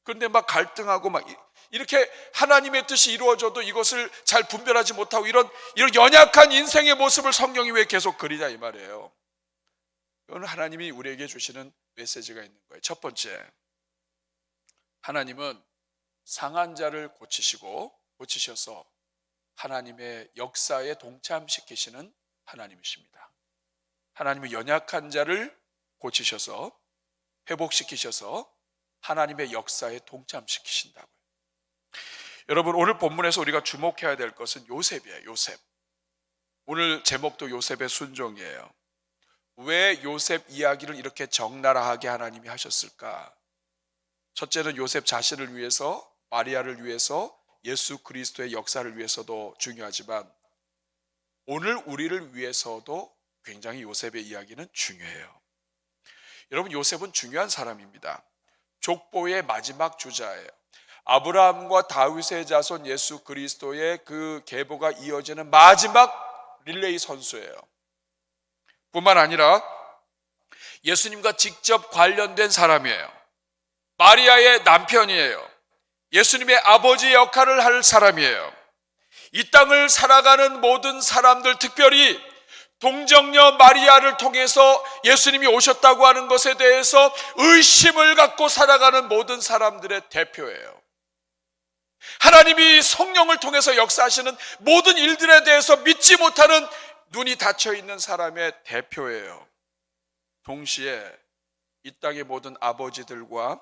그런데 막 갈등하고 막 이렇게 하나님의 뜻이 이루어져도 이것을 잘 분별하지 못하고 이런 연약한 인생의 모습을 성경이 왜 계속 그리냐 이 말이에요. 이건 하나님이 우리에게 주시는 메시지가 있는 거예요. 첫 번째, 하나님은 상한 자를 고치셔서 하나님의 역사에 동참시키시는 하나님이십니다. 하나님은 연약한 자를 고치셔서 회복시키셔서 하나님의 역사에 동참시키신다고요. 여러분, 오늘 본문에서 우리가 주목해야 될 것은 요셉이에요. 요셉. 오늘 제목도 요셉의 순종이에요. 왜 요셉 이야기를 이렇게 적나라하게 하나님이 하셨을까? 첫째는 요셉 자신을 위해서, 마리아를 위해서, 예수 그리스도의 역사를 위해서도 중요하지만 오늘 우리를 위해서도 굉장히 요셉의 이야기는 중요해요. 여러분, 요셉은 중요한 사람입니다. 족보의 마지막 주자예요. 아브라함과 다윗의 자손 예수 그리스도의 그 계보가 이어지는 마지막 릴레이 선수예요. 뿐만 아니라 예수님과 직접 관련된 사람이에요. 마리아의 남편이에요. 예수님의 아버지 역할을 할 사람이에요. 이 땅을 살아가는 모든 사람들, 특별히 동정녀 마리아를 통해서 예수님이 오셨다고 하는 것에 대해서 의심을 갖고 살아가는 모든 사람들의 대표예요. 하나님이 성령을 통해서 역사하시는 모든 일들에 대해서 믿지 못하는 눈이 닫혀 있는 사람의 대표예요. 동시에 이 땅의 모든 아버지들과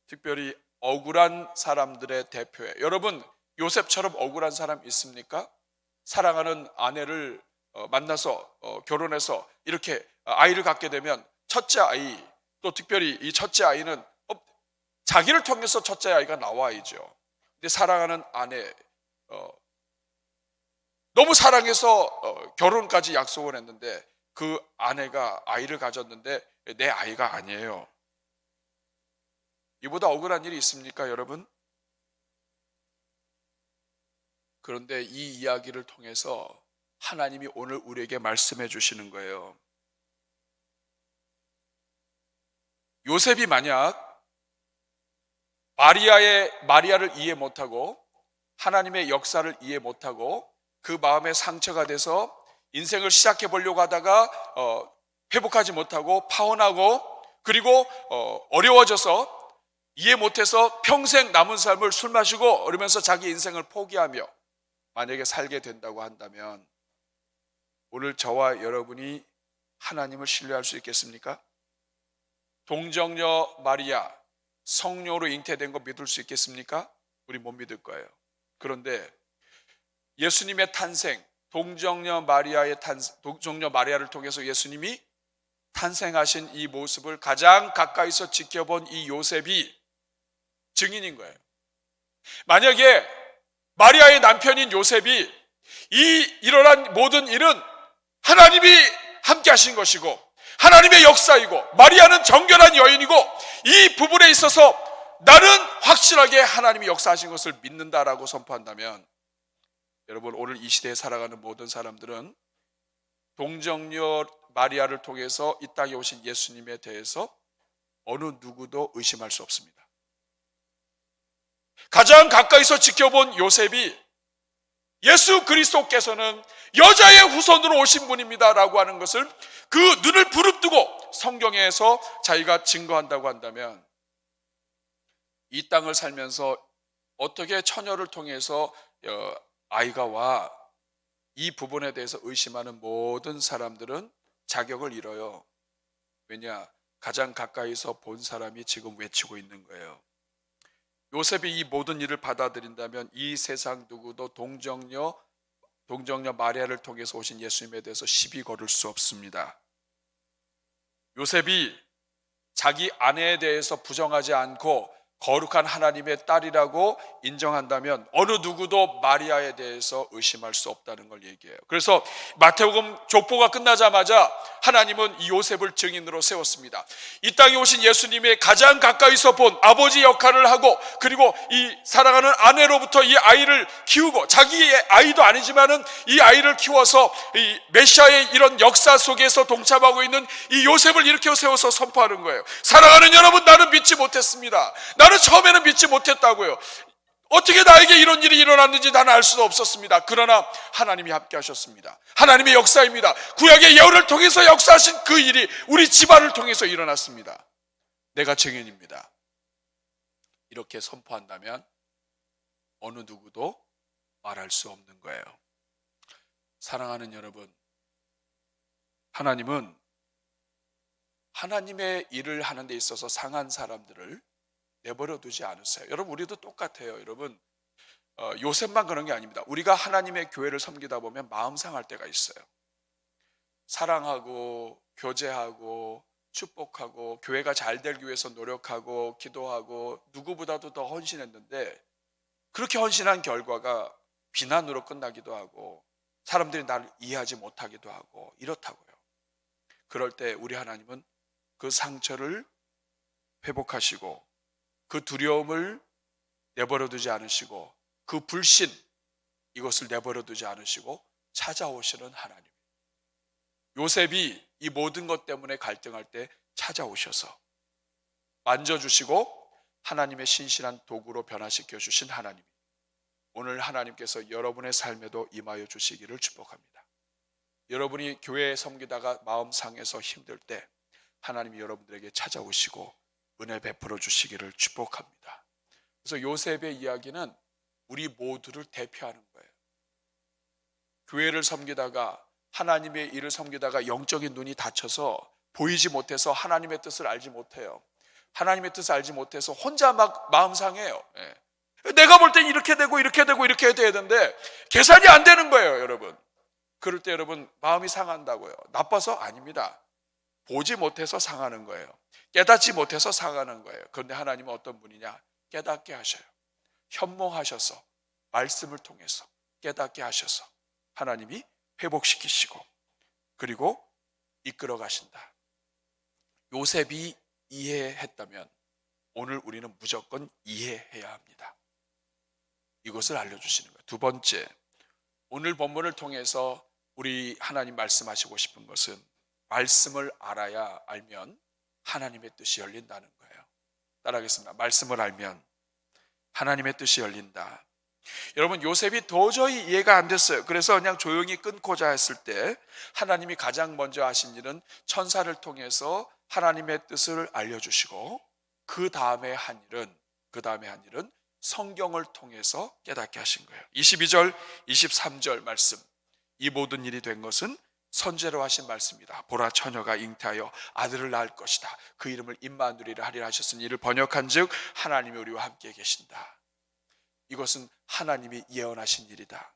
특별히 억울한 사람들의 대표예요. 여러분, 요셉처럼 억울한 사람 있습니까? 사랑하는 아내를 만나서 결혼해서 이렇게 아이를 갖게 되면 첫째 아이, 또 특별히 이 첫째 아이는 자기를 통해서 첫째 아이가 나와야죠. 근데 사랑하는 아내, 너무 사랑해서 결혼까지 약속을 했는데 그 아내가 아이를 가졌는데 내 아이가 아니에요. 이보다 억울한 일이 있습니까, 여러분? 그런데 이 이야기를 통해서 하나님이 오늘 우리에게 말씀해 주시는 거예요. 요셉이 만약 마리아를 이해 못하고 하나님의 역사를 이해 못하고 그 마음에 상처가 돼서 인생을 시작해 보려고 하다가 회복하지 못하고 파혼하고 그리고 어려워져서 이해 못해서 평생 남은 삶을 술 마시고 그러면서 자기 인생을 포기하며 만약에 살게 된다고 한다면 오늘 저와 여러분이 하나님을 신뢰할 수 있겠습니까? 동정녀 마리아 성령으로 잉태된 거 믿을 수 있겠습니까? 우리 못 믿을 거예요. 그런데 예수님의 탄생, 동정녀 마리아를 통해서 예수님이 탄생하신 이 모습을 가장 가까이서 지켜본 이 요셉이 증인인 거예요. 만약에 마리아의 남편인 요셉이 이 일어난 모든 일은 하나님이 함께 하신 것이고 하나님의 역사이고 마리아는 정결한 여인이고 이 부분에 있어서 나는 확실하게 하나님이 역사하신 것을 믿는다라고 선포한다면 여러분, 오늘 이 시대에 살아가는 모든 사람들은 동정녀 마리아를 통해서 이 땅에 오신 예수님에 대해서 어느 누구도 의심할 수 없습니다. 가장 가까이서 지켜본 요셉이 예수 그리스도께서는 여자의 후손으로 오신 분입니다 라고 하는 것을 그 눈을 부릅뜨고 성경에서 자기가 증거한다고 한다면 이 땅을 살면서 어떻게 처녀를 통해서 아이가 와, 이 부분에 대해서 의심하는 모든 사람들은 자격을 잃어요. 왜냐? 가장 가까이서 본 사람이 지금 외치고 있는 거예요. 요셉이 이 모든 일을 받아들인다면 이 세상 누구도 동정녀 마리아를 통해서 오신 예수님에 대해서 시비 걸을 수 없습니다. 요셉이 자기 아내에 대해서 부정하지 않고 거룩한 하나님의 딸이라고 인정한다면 어느 누구도 마리아에 대해서 의심할 수 없다는 걸 얘기해요. 그래서 마태복음 족보가 끝나자마자 하나님은 이 요셉을 증인으로 세웠습니다. 이 땅에 오신 예수님의 가장 가까이서 본 아버지 역할을 하고 그리고 이 사랑하는 아내로부터 이 아이를 키우고 자기의 아이도 아니지만은 이 아이를 키워서 이 메시아의 이런 역사 속에서 동참하고 있는 이 요셉을 일으켜 세워서 선포하는 거예요. 사랑하는 여러분, 나는 믿지 못했습니다. 나는 처음에는 믿지 못했다고요. 어떻게 나에게 이런 일이 일어났는지 나는 알 수도 없었습니다. 그러나 하나님이 함께 하셨습니다. 하나님의 역사입니다. 구약의 예언을 통해서 역사하신 그 일이 우리 집안을 통해서 일어났습니다. 내가 증인입니다. 이렇게 선포한다면 어느 누구도 말할 수 없는 거예요. 사랑하는 여러분, 하나님은 하나님의 일을 하는 데 있어서 상한 사람들을 내버려 두지 않으세요. 여러분, 우리도 똑같아요. 여러분, 요셉만 그런 게 아닙니다. 우리가 하나님의 교회를 섬기다 보면 마음 상할 때가 있어요. 사랑하고 교제하고 축복하고 교회가 잘 되기 위해서 노력하고 기도하고 누구보다도 더 헌신했는데 그렇게 헌신한 결과가 비난으로 끝나기도 하고 사람들이 나를 이해하지 못하기도 하고 이렇다고요. 그럴 때 우리 하나님은 그 상처를 회복하시고 그 두려움을 내버려 두지 않으시고 그 불신 이것을 내버려 두지 않으시고 찾아오시는 하나님. 요셉이 이 모든 것 때문에 갈등할 때 찾아오셔서 만져주시고 하나님의 신실한 도구로 변화시켜 주신 하나님. 오늘 하나님께서 여러분의 삶에도 임하여 주시기를 축복합니다. 여러분이 교회에 섬기다가 마음 상해서 힘들 때 하나님이 여러분들에게 찾아오시고 은혜 베풀어 주시기를 축복합니다. 그래서 요셉의 이야기는 우리 모두를 대표하는 거예요. 교회를 섬기다가 하나님의 일을 섬기다가 영적인 눈이 닫혀서 보이지 못해서 하나님의 뜻을 알지 못해요. 하나님의 뜻을 알지 못해서 혼자 막 마음 상해요. 내가 볼 땐 이렇게 되고 이렇게 되고 이렇게 돼야 되는데 계산이 안 되는 거예요, 여러분. 그럴 때 여러분 마음이 상한다고요. 나빠서 아닙니다. 보지 못해서 상하는 거예요. 깨닫지 못해서 상하는 거예요. 그런데 하나님은 어떤 분이냐? 깨닫게 하셔요. 현몽하셔서 말씀을 통해서 깨닫게 하셔서 하나님이 회복시키시고 그리고 이끌어 가신다. 요셉이 이해했다면 오늘 우리는 무조건 이해해야 합니다. 이것을 알려주시는 거예요. 두 번째, 오늘 본문을 통해서 우리 하나님 말씀하시고 싶은 것은 말씀을 알아야 알면 하나님의 뜻이 열린다는 거예요. 따라하겠습니다. 말씀을 알면 하나님의 뜻이 열린다. 여러분, 요셉이 도저히 이해가 안 됐어요. 그래서 그냥 조용히 끊고자 했을 때 하나님이 가장 먼저 하신 일은 천사를 통해서 하나님의 뜻을 알려주시고 그 다음에 한 일은 성경을 통해서 깨닫게 하신 거예요. 22절, 23절 말씀. 이 모든 일이 된 것은 선제로 하신 말씀이다. 보라, 처녀가 잉태하여 아들을 낳을 것이다. 그 이름을 임마누엘이라 하리라 하셨으니 이를 번역한즉 하나님이 우리와 함께 계신다. 이것은 하나님이 예언하신 일이다.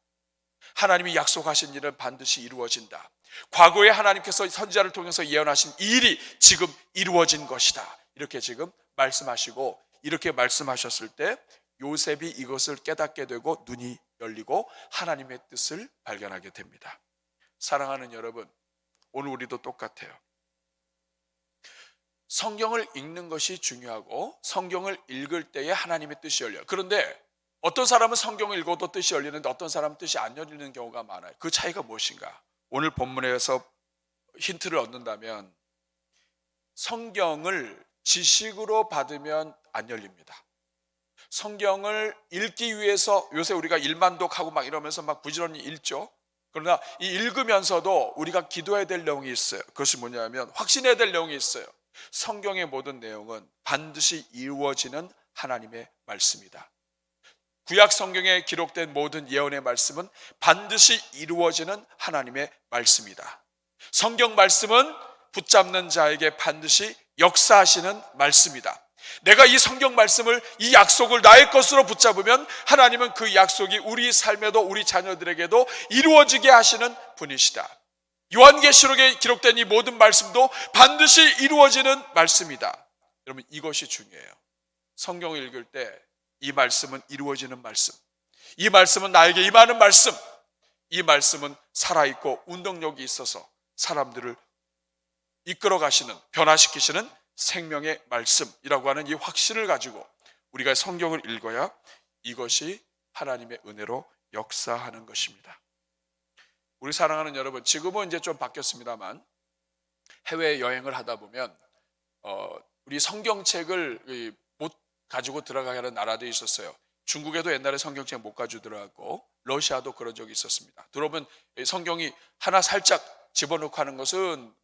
하나님이 약속하신 일은 반드시 이루어진다. 과거에 하나님께서 선지자를 통해서 예언하신 이 일이 지금 이루어진 것이다. 이렇게 지금 말씀하시고 이렇게 말씀하셨을 때 요셉이 이것을 깨닫게 되고 눈이 열리고 하나님의 뜻을 발견하게 됩니다. 사랑하는 여러분, 오늘 우리도 똑같아요. 성경을 읽는 것이 중요하고 성경을 읽을 때에 하나님의 뜻이 열려요. 그런데 어떤 사람은 성경을 읽어도 뜻이 열리는데 어떤 사람은 뜻이 안 열리는 경우가 많아요. 그 차이가 무엇인가? 오늘 본문에서 힌트를 얻는다면 성경을 지식으로 받으면 안 열립니다. 성경을 읽기 위해서 요새 우리가 일만독하고 막 이러면서 막 부지런히 읽죠. 그러나 이 읽으면서도 우리가 기도해야 될 내용이 있어요. 그것이 뭐냐면 확신해야 될 내용이 있어요. 성경의 모든 내용은 반드시 이루어지는 하나님의 말씀이다. 구약 성경에 기록된 모든 예언의 말씀은 반드시 이루어지는 하나님의 말씀이다. 성경 말씀은 붙잡는 자에게 반드시 역사하시는 말씀이다. 내가 이 성경 말씀을, 이 약속을 나의 것으로 붙잡으면 하나님은 그 약속이 우리 삶에도 우리 자녀들에게도 이루어지게 하시는 분이시다. 요한계시록에 기록된 이 모든 말씀도 반드시 이루어지는 말씀이다. 여러분, 이것이 중요해요. 성경을 읽을 때 이 말씀은 이루어지는 말씀, 이 말씀은 나에게 임하는 말씀, 이 말씀은 살아있고 운동력이 있어서 사람들을 이끌어 가시는, 변화시키시는 생명의 말씀이라고 하는 이 확신을 가지고 우리가 성경을 읽어야 이것이 하나님의 은혜로 역사하는 것입니다. 우리 사랑하는 여러분, 지금은 이제 좀 바뀌었습니다만 해외 여행을 하다 보면 우리 성경책을 가지고 들어가게 하는 나라도 있었어요. 중국에도 옛날에 성경책 못 가지고 들어갔고 러시아도 그런 적이 있었습니다. 들어보면 성경이 하나 살짝 집어넣고 하는 것은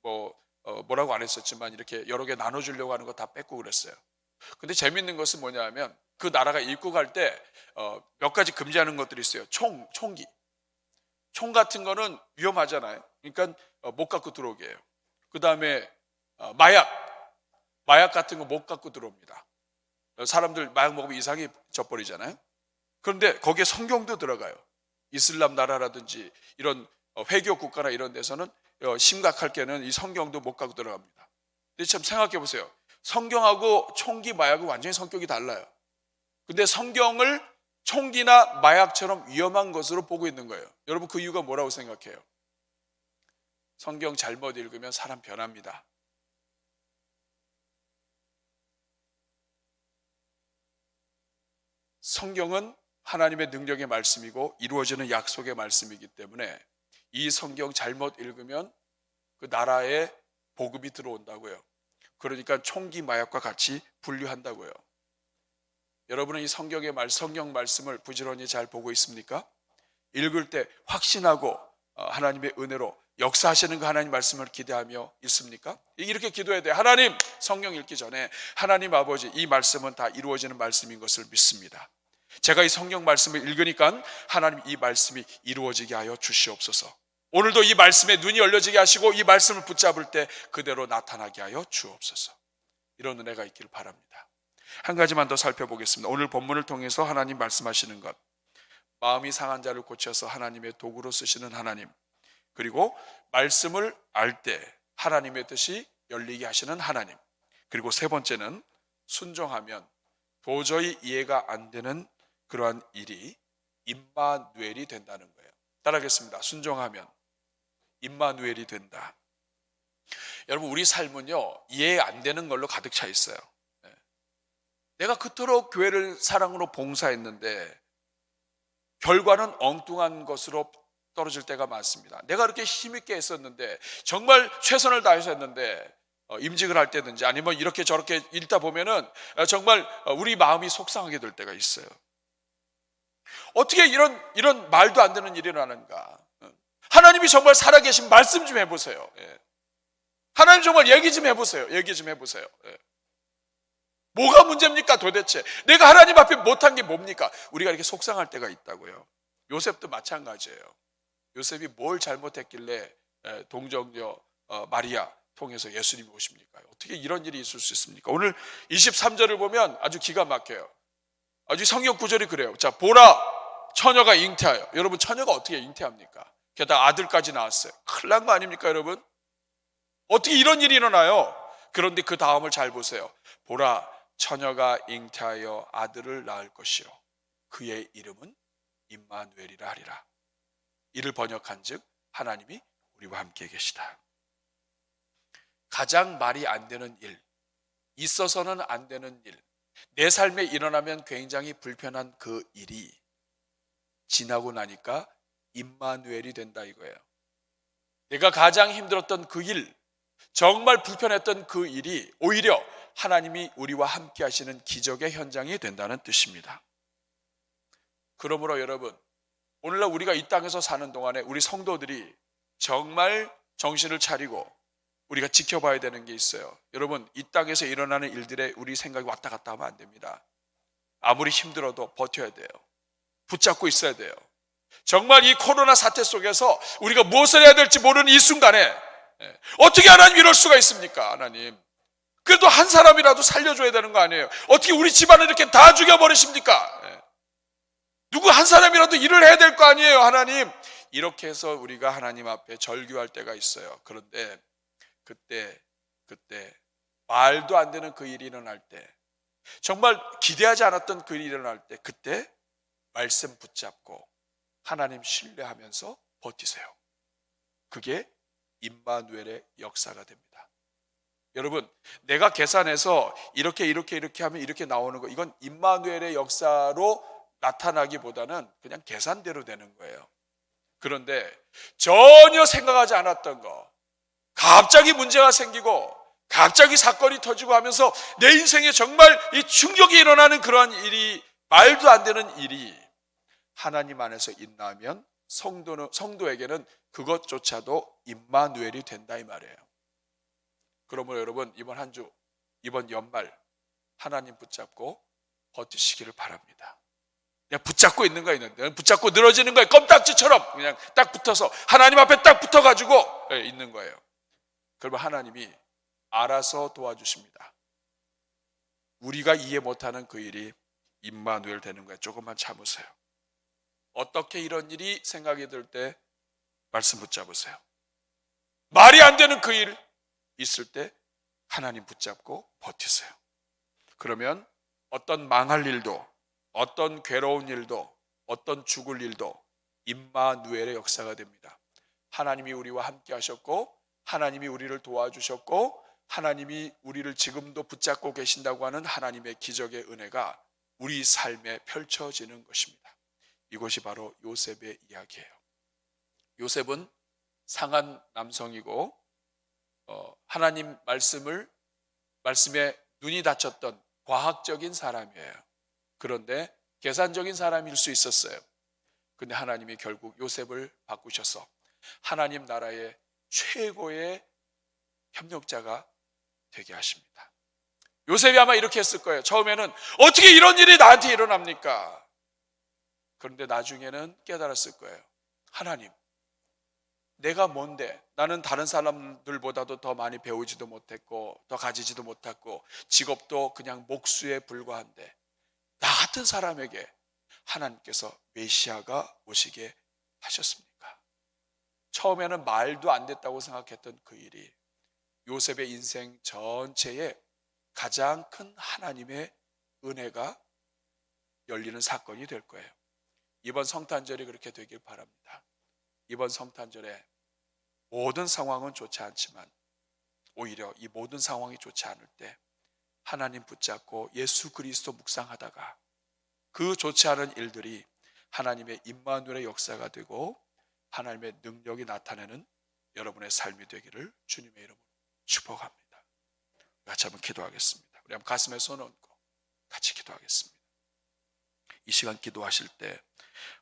뭐라고 안 했었지만 이렇게 여러 개 나눠주려고 하는 거 다 뺏고 그랬어요. 근데 재밌는 것은 뭐냐면 그 나라가 입국할 때 몇 가지 금지하는 것들이 있어요. 총기. 총 같은 거는 위험하잖아요. 그러니까 못 갖고 들어오게 해요. 그 다음에 마약 같은 거 못 갖고 들어옵니다. 사람들 마약 먹으면 이상이 져버리잖아요. 그런데 거기에 성경도 들어가요. 이슬람 나라라든지 이런 회교 국가나 이런 데서는 심각할 게는 이 성경도 못 갖고 들어갑니다. 근데 참 생각해 보세요. 성경하고 총기, 마약은 완전히 성격이 달라요. 근데 성경을 총기나 마약처럼 위험한 것으로 보고 있는 거예요. 여러분 그 이유가 뭐라고 생각해요? 성경 잘못 읽으면 사람 변합니다. 성경은 하나님의 능력의 말씀이고 이루어지는 약속의 말씀이기 때문에 이 성경 잘못 읽으면 그 나라에 복음이 들어온다고요. 그러니까 총기 마약과 같이 분류한다고요. 여러분은 이 성경 말씀을 부지런히 잘 보고 있습니까? 읽을 때 확신하고 하나님의 은혜로 역사하시는 그 하나님 말씀을 기대하며 있습니까? 이렇게 기도해야 돼요. 하나님, 성경 읽기 전에 하나님 아버지, 이 말씀은 다 이루어지는 말씀인 것을 믿습니다. 제가 이 성경 말씀을 읽으니까 하나님 이 말씀이 이루어지게 하여 주시옵소서. 오늘도 이 말씀에 눈이 열려지게 하시고 이 말씀을 붙잡을 때 그대로 나타나게 하여 주옵소서. 이런 은혜가 있기를 바랍니다. 한 가지만 더 살펴보겠습니다. 오늘 본문을 통해서 하나님 말씀하시는 것, 마음이 상한 자를 고쳐서 하나님의 도구로 쓰시는 하나님, 그리고 말씀을 알 때 하나님의 뜻이 열리게 하시는 하나님, 그리고 세 번째는 순종하면 도저히 이해가 안 되는 그러한 일이 임마누엘이 된다는 거예요. 따라하겠습니다. 순종하면 임마누엘이 된다. 여러분 우리 삶은요 이해 안 되는 걸로 가득 차 있어요. 내가 그토록 교회를 사랑으로 봉사했는데 결과는 엉뚱한 것으로 떨어질 때가 많습니다. 내가 그렇게 힘있게 했었는데 정말 최선을 다해서 했는데 임직을 할 때든지 아니면 이렇게 저렇게 읽다 보면은 정말 우리 마음이 속상하게 될 때가 있어요. 어떻게 이런 말도 안 되는 일이 일어나는가? 하나님이 정말 살아계신 말씀 좀 해보세요. 하나님 정말 얘기 좀 해보세요. 뭐가 문제입니까 도대체? 내가 하나님 앞에 못한 게 뭡니까? 우리가 이렇게 속상할 때가 있다고요. 요셉도 마찬가지예요. 요셉이 뭘 잘못했길래 동정녀 마리아 통해서 예수님이 오십니까? 어떻게 이런 일이 있을 수 있습니까? 오늘 23절을 보면 아주 기가 막혀요. 아주 성경 구절이 그래요. 자, 보라 처녀가 잉태하여. 여러분 처녀가 어떻게 잉태합니까? 게다가 아들까지 낳았어요. 큰일 난 거 아닙니까 여러분? 어떻게 이런 일이 일어나요? 그런데 그 다음을 잘 보세요. 보라 처녀가 잉태하여 아들을 낳을 것이요 그의 이름은 임마누엘이라 하리라. 이를 번역한즉 하나님이 우리와 함께 계시다. 가장 말이 안 되는 일, 있어서는 안 되는 일, 내 삶에 일어나면 굉장히 불편한 그 일이 지나고 나니까 임마누엘이 된다 이거예요. 내가 가장 힘들었던 그 일, 정말 불편했던 그 일이 오히려 하나님이 우리와 함께 하시는 기적의 현장이 된다는 뜻입니다. 그러므로 여러분, 오늘날 우리가 이 땅에서 사는 동안에 우리 성도들이 정말 정신을 차리고 우리가 지켜봐야 되는 게 있어요. 여러분, 이 땅에서 일어나는 일들에 우리 생각이 왔다 갔다 하면 안 됩니다. 아무리 힘들어도 버텨야 돼요. 붙잡고 있어야 돼요. 정말 이 코로나 사태 속에서 우리가 무엇을 해야 될지 모르는 이 순간에 어떻게 하나님 이럴 수가 있습니까? 하나님 그래도 한 사람이라도 살려줘야 되는 거 아니에요? 어떻게 우리 집안을 이렇게 다 죽여버리십니까? 누구 한 사람이라도 일을 해야 될 거 아니에요? 하나님 이렇게 해서 우리가 하나님 앞에 절규할 때가 있어요. 그런데 그때 말도 안 되는 그 일이 일어날 때, 정말 기대하지 않았던 그 일이 일어날 때, 그때 말씀 붙잡고 하나님 신뢰하면서 버티세요. 그게 임마누엘의 역사가 됩니다. 여러분, 내가 계산해서 이렇게 하면 이렇게 나오는 거, 이건 임마누엘의 역사로 나타나기보다는 그냥 계산대로 되는 거예요. 그런데 전혀 생각하지 않았던 거, 갑자기 문제가 생기고 갑자기 사건이 터지고 하면서 내 인생에 정말 이 충격이 일어나는 그러한 일이, 말도 안 되는 일이 하나님 안에서 있나면 성도에게는 그것조차도 임마누엘이 된다 이 말이에요. 그러므로 여러분, 이번 한 주, 이번 연말 하나님 붙잡고 버티시기를 바랍니다. 그냥 붙잡고 있는 거 있는데, 붙잡고 늘어지는 거예요. 껌딱지처럼 그냥 딱 붙어서 하나님 앞에 딱 붙어가지고 있는 거예요. 그러면 하나님이 알아서 도와주십니다. 우리가 이해 못하는 그 일이 임마누엘 되는 거예요. 조금만 참으세요. 어떻게 이런 일이 생각이 들 때 말씀 붙잡으세요. 말이 안 되는 그 일 있을 때 하나님 붙잡고 버티세요. 그러면 어떤 망할 일도, 어떤 괴로운 일도, 어떤 죽을 일도 임마누엘의 역사가 됩니다. 하나님이 우리와 함께 하셨고, 하나님이 우리를 도와주셨고, 하나님이 우리를 지금도 붙잡고 계신다고 하는 하나님의 기적의 은혜가 우리 삶에 펼쳐지는 것입니다. 이것이 바로 요셉의 이야기예요. 요셉은 상한 남성이고 하나님 말씀에 눈이 닫혔던 과학적인 사람이에요. 그런데 계산적인 사람일 수 있었어요. 근데 하나님이 결국 요셉을 바꾸셔서 하나님 나라의 최고의 협력자가 되게 하십니다. 요셉이 아마 이렇게 했을 거예요. 처음에는 어떻게 이런 일이 나한테 일어납니까? 그런데 나중에는 깨달았을 거예요. 하나님, 내가 뭔데? 나는 다른 사람들보다도 더 많이 배우지도 못했고 더 가지지도 못했고 직업도 그냥 목수에 불과한데 나 같은 사람에게 하나님께서 메시아가 오시게 하셨습니까? 처음에는 말도 안 됐다고 생각했던 그 일이 요셉의 인생 전체에 가장 큰 하나님의 은혜가 열리는 사건이 될 거예요. 이번 성탄절이 그렇게 되길 바랍니다. 이번 성탄절에 모든 상황은 좋지 않지만 오히려 이 모든 상황이 좋지 않을 때 하나님 붙잡고 예수 그리스도 묵상하다가 그 좋지 않은 일들이 하나님의 임마누엘의 역사가 되고 하나님의 능력이 나타내는 여러분의 삶이 되기를 주님의 이름으로 축복합니다. 같이 한번 기도하겠습니다. 우리 한번 가슴에 손 얹고 같이 기도하겠습니다. 이 시간 기도하실 때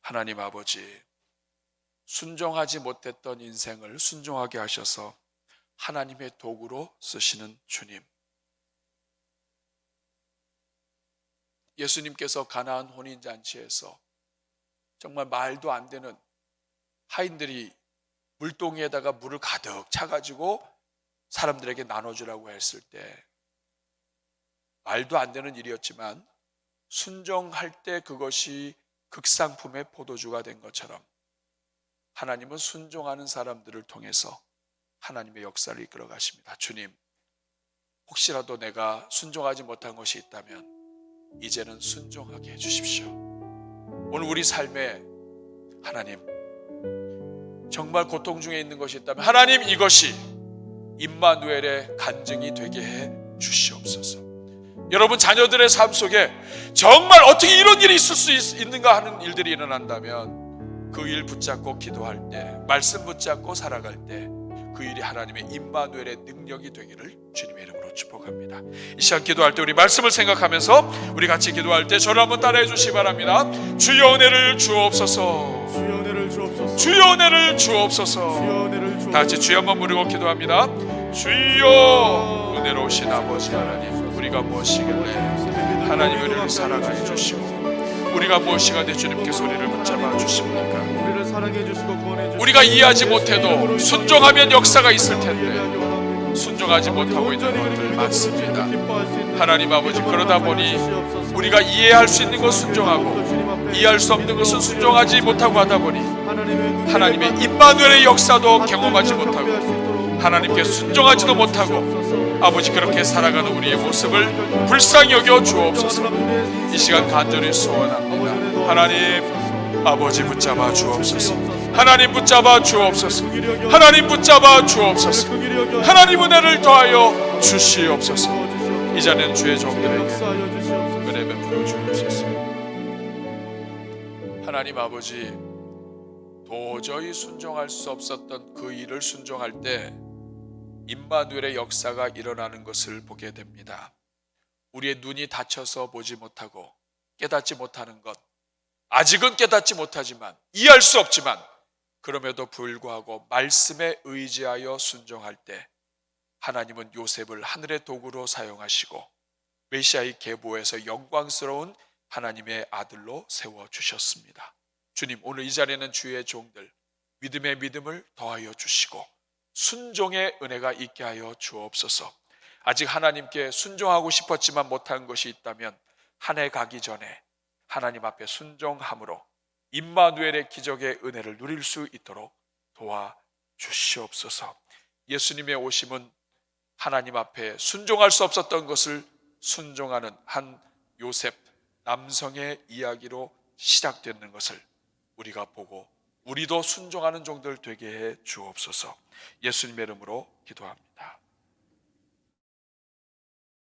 하나님 아버지, 순종하지 못했던 인생을 순종하게 하셔서 하나님의 도구로 쓰시는 주님, 예수님께서 가나안 혼인잔치에서 정말 말도 안 되는 하인들이 물동이에다가 물을 가득 차가지고 사람들에게 나눠주라고 했을 때 말도 안 되는 일이었지만 순종할 때 그것이 극상품의 포도주가 된 것처럼 하나님은 순종하는 사람들을 통해서 하나님의 역사를 이끌어 가십니다. 주님, 혹시라도 내가 순종하지 못한 것이 있다면 이제는 순종하게 해주십시오. 오늘 우리 삶에 하나님 정말 고통 중에 있는 것이 있다면 하나님 이것이 임마누엘의 간증이 되게 해 주시옵소서. 여러분 자녀들의 삶 속에 정말 어떻게 이런 일이 있을 수 있는가 하는 일들이 일어난다면 그 일 붙잡고 기도할 때, 말씀 붙잡고 살아갈 때 그 일이 하나님의 임마누엘의 능력이 되기를 주님의 이름으로 축복합니다. 이 시간 기도할 때 우리 말씀을 생각하면서 우리 같이 기도할 때 저를 한번 따라해 주시기 바랍니다. 주여 은혜를 주옵소서. 주여 은혜를 주옵소서. 주여 은혜를 주옵소서. 주여 은혜를 주옵소서. 다 같이 주여 한번 부르고 기도합니다. 주여 은혜로우신 아버지 하나님, 우리가 무엇이길래 하나님 은혜를 사랑해 주시고 우리가 무엇이가 돼 주님께서 우리를 붙잡아 주십니까? 우리를 사랑해 주시고 구원해 주시고 우리가 이해하지 못해도 순종하면 역사가 있을 텐데 순종하지 못하고 있는 것들 많습니다. 하나님 아버지, 그러다 보니 우리가 이해할 수 있는 것 순종하고 이해할 수 없는 것은 순종하지 못하고 하다 보니 하나님의 임마누엘의 역사도 경험하지 못하고 하나님께 순종하지도 못하고 아버지, 그렇게 살아가는 우리의 모습을 불쌍히 여겨 주옵소서. 이 시간 간절히 소원합니다. 하나님 아버지 붙잡아 주옵소서. 하나님 붙잡아 주옵소서. 하나님 붙잡아 주옵소서. 하나님 은혜를 더하여 주시옵소서. 이 자리는 주의 종들에게 은혜 베풀어 주옵소서. 하나님 아버지, 도저히 순종할 수 없었던 그 일을 순종할 때 임마누엘의 역사가 일어나는 것을 보게 됩니다. 우리의 눈이 닫혀서 보지 못하고 깨닫지 못하는 것, 아직은 깨닫지 못하지만, 이해할 수 없지만, 그럼에도 불구하고 말씀에 의지하여 순종할 때 하나님은 요셉을 하늘의 도구로 사용하시고 메시아의 계보에서 영광스러운 하나님의 아들로 세워주셨습니다. 주님, 오늘 이 자리에는 주의 종들 믿음의 믿음을 더하여 주시고 순종의 은혜가 있게 하여 주옵소서. 아직 하나님께 순종하고 싶었지만 못한 것이 있다면 한 해 가기 전에 하나님 앞에 순종함으로 임마누엘의 기적의 은혜를 누릴 수 있도록 도와주시옵소서. 예수님의 오심은 하나님 앞에 순종할 수 없었던 것을 순종하는 한 요셉 남성의 이야기로 시작되는 것을 우리가 보고 우리도 순종하는 종들 되게 해 주옵소서. 예수님의 이름으로 기도합니다.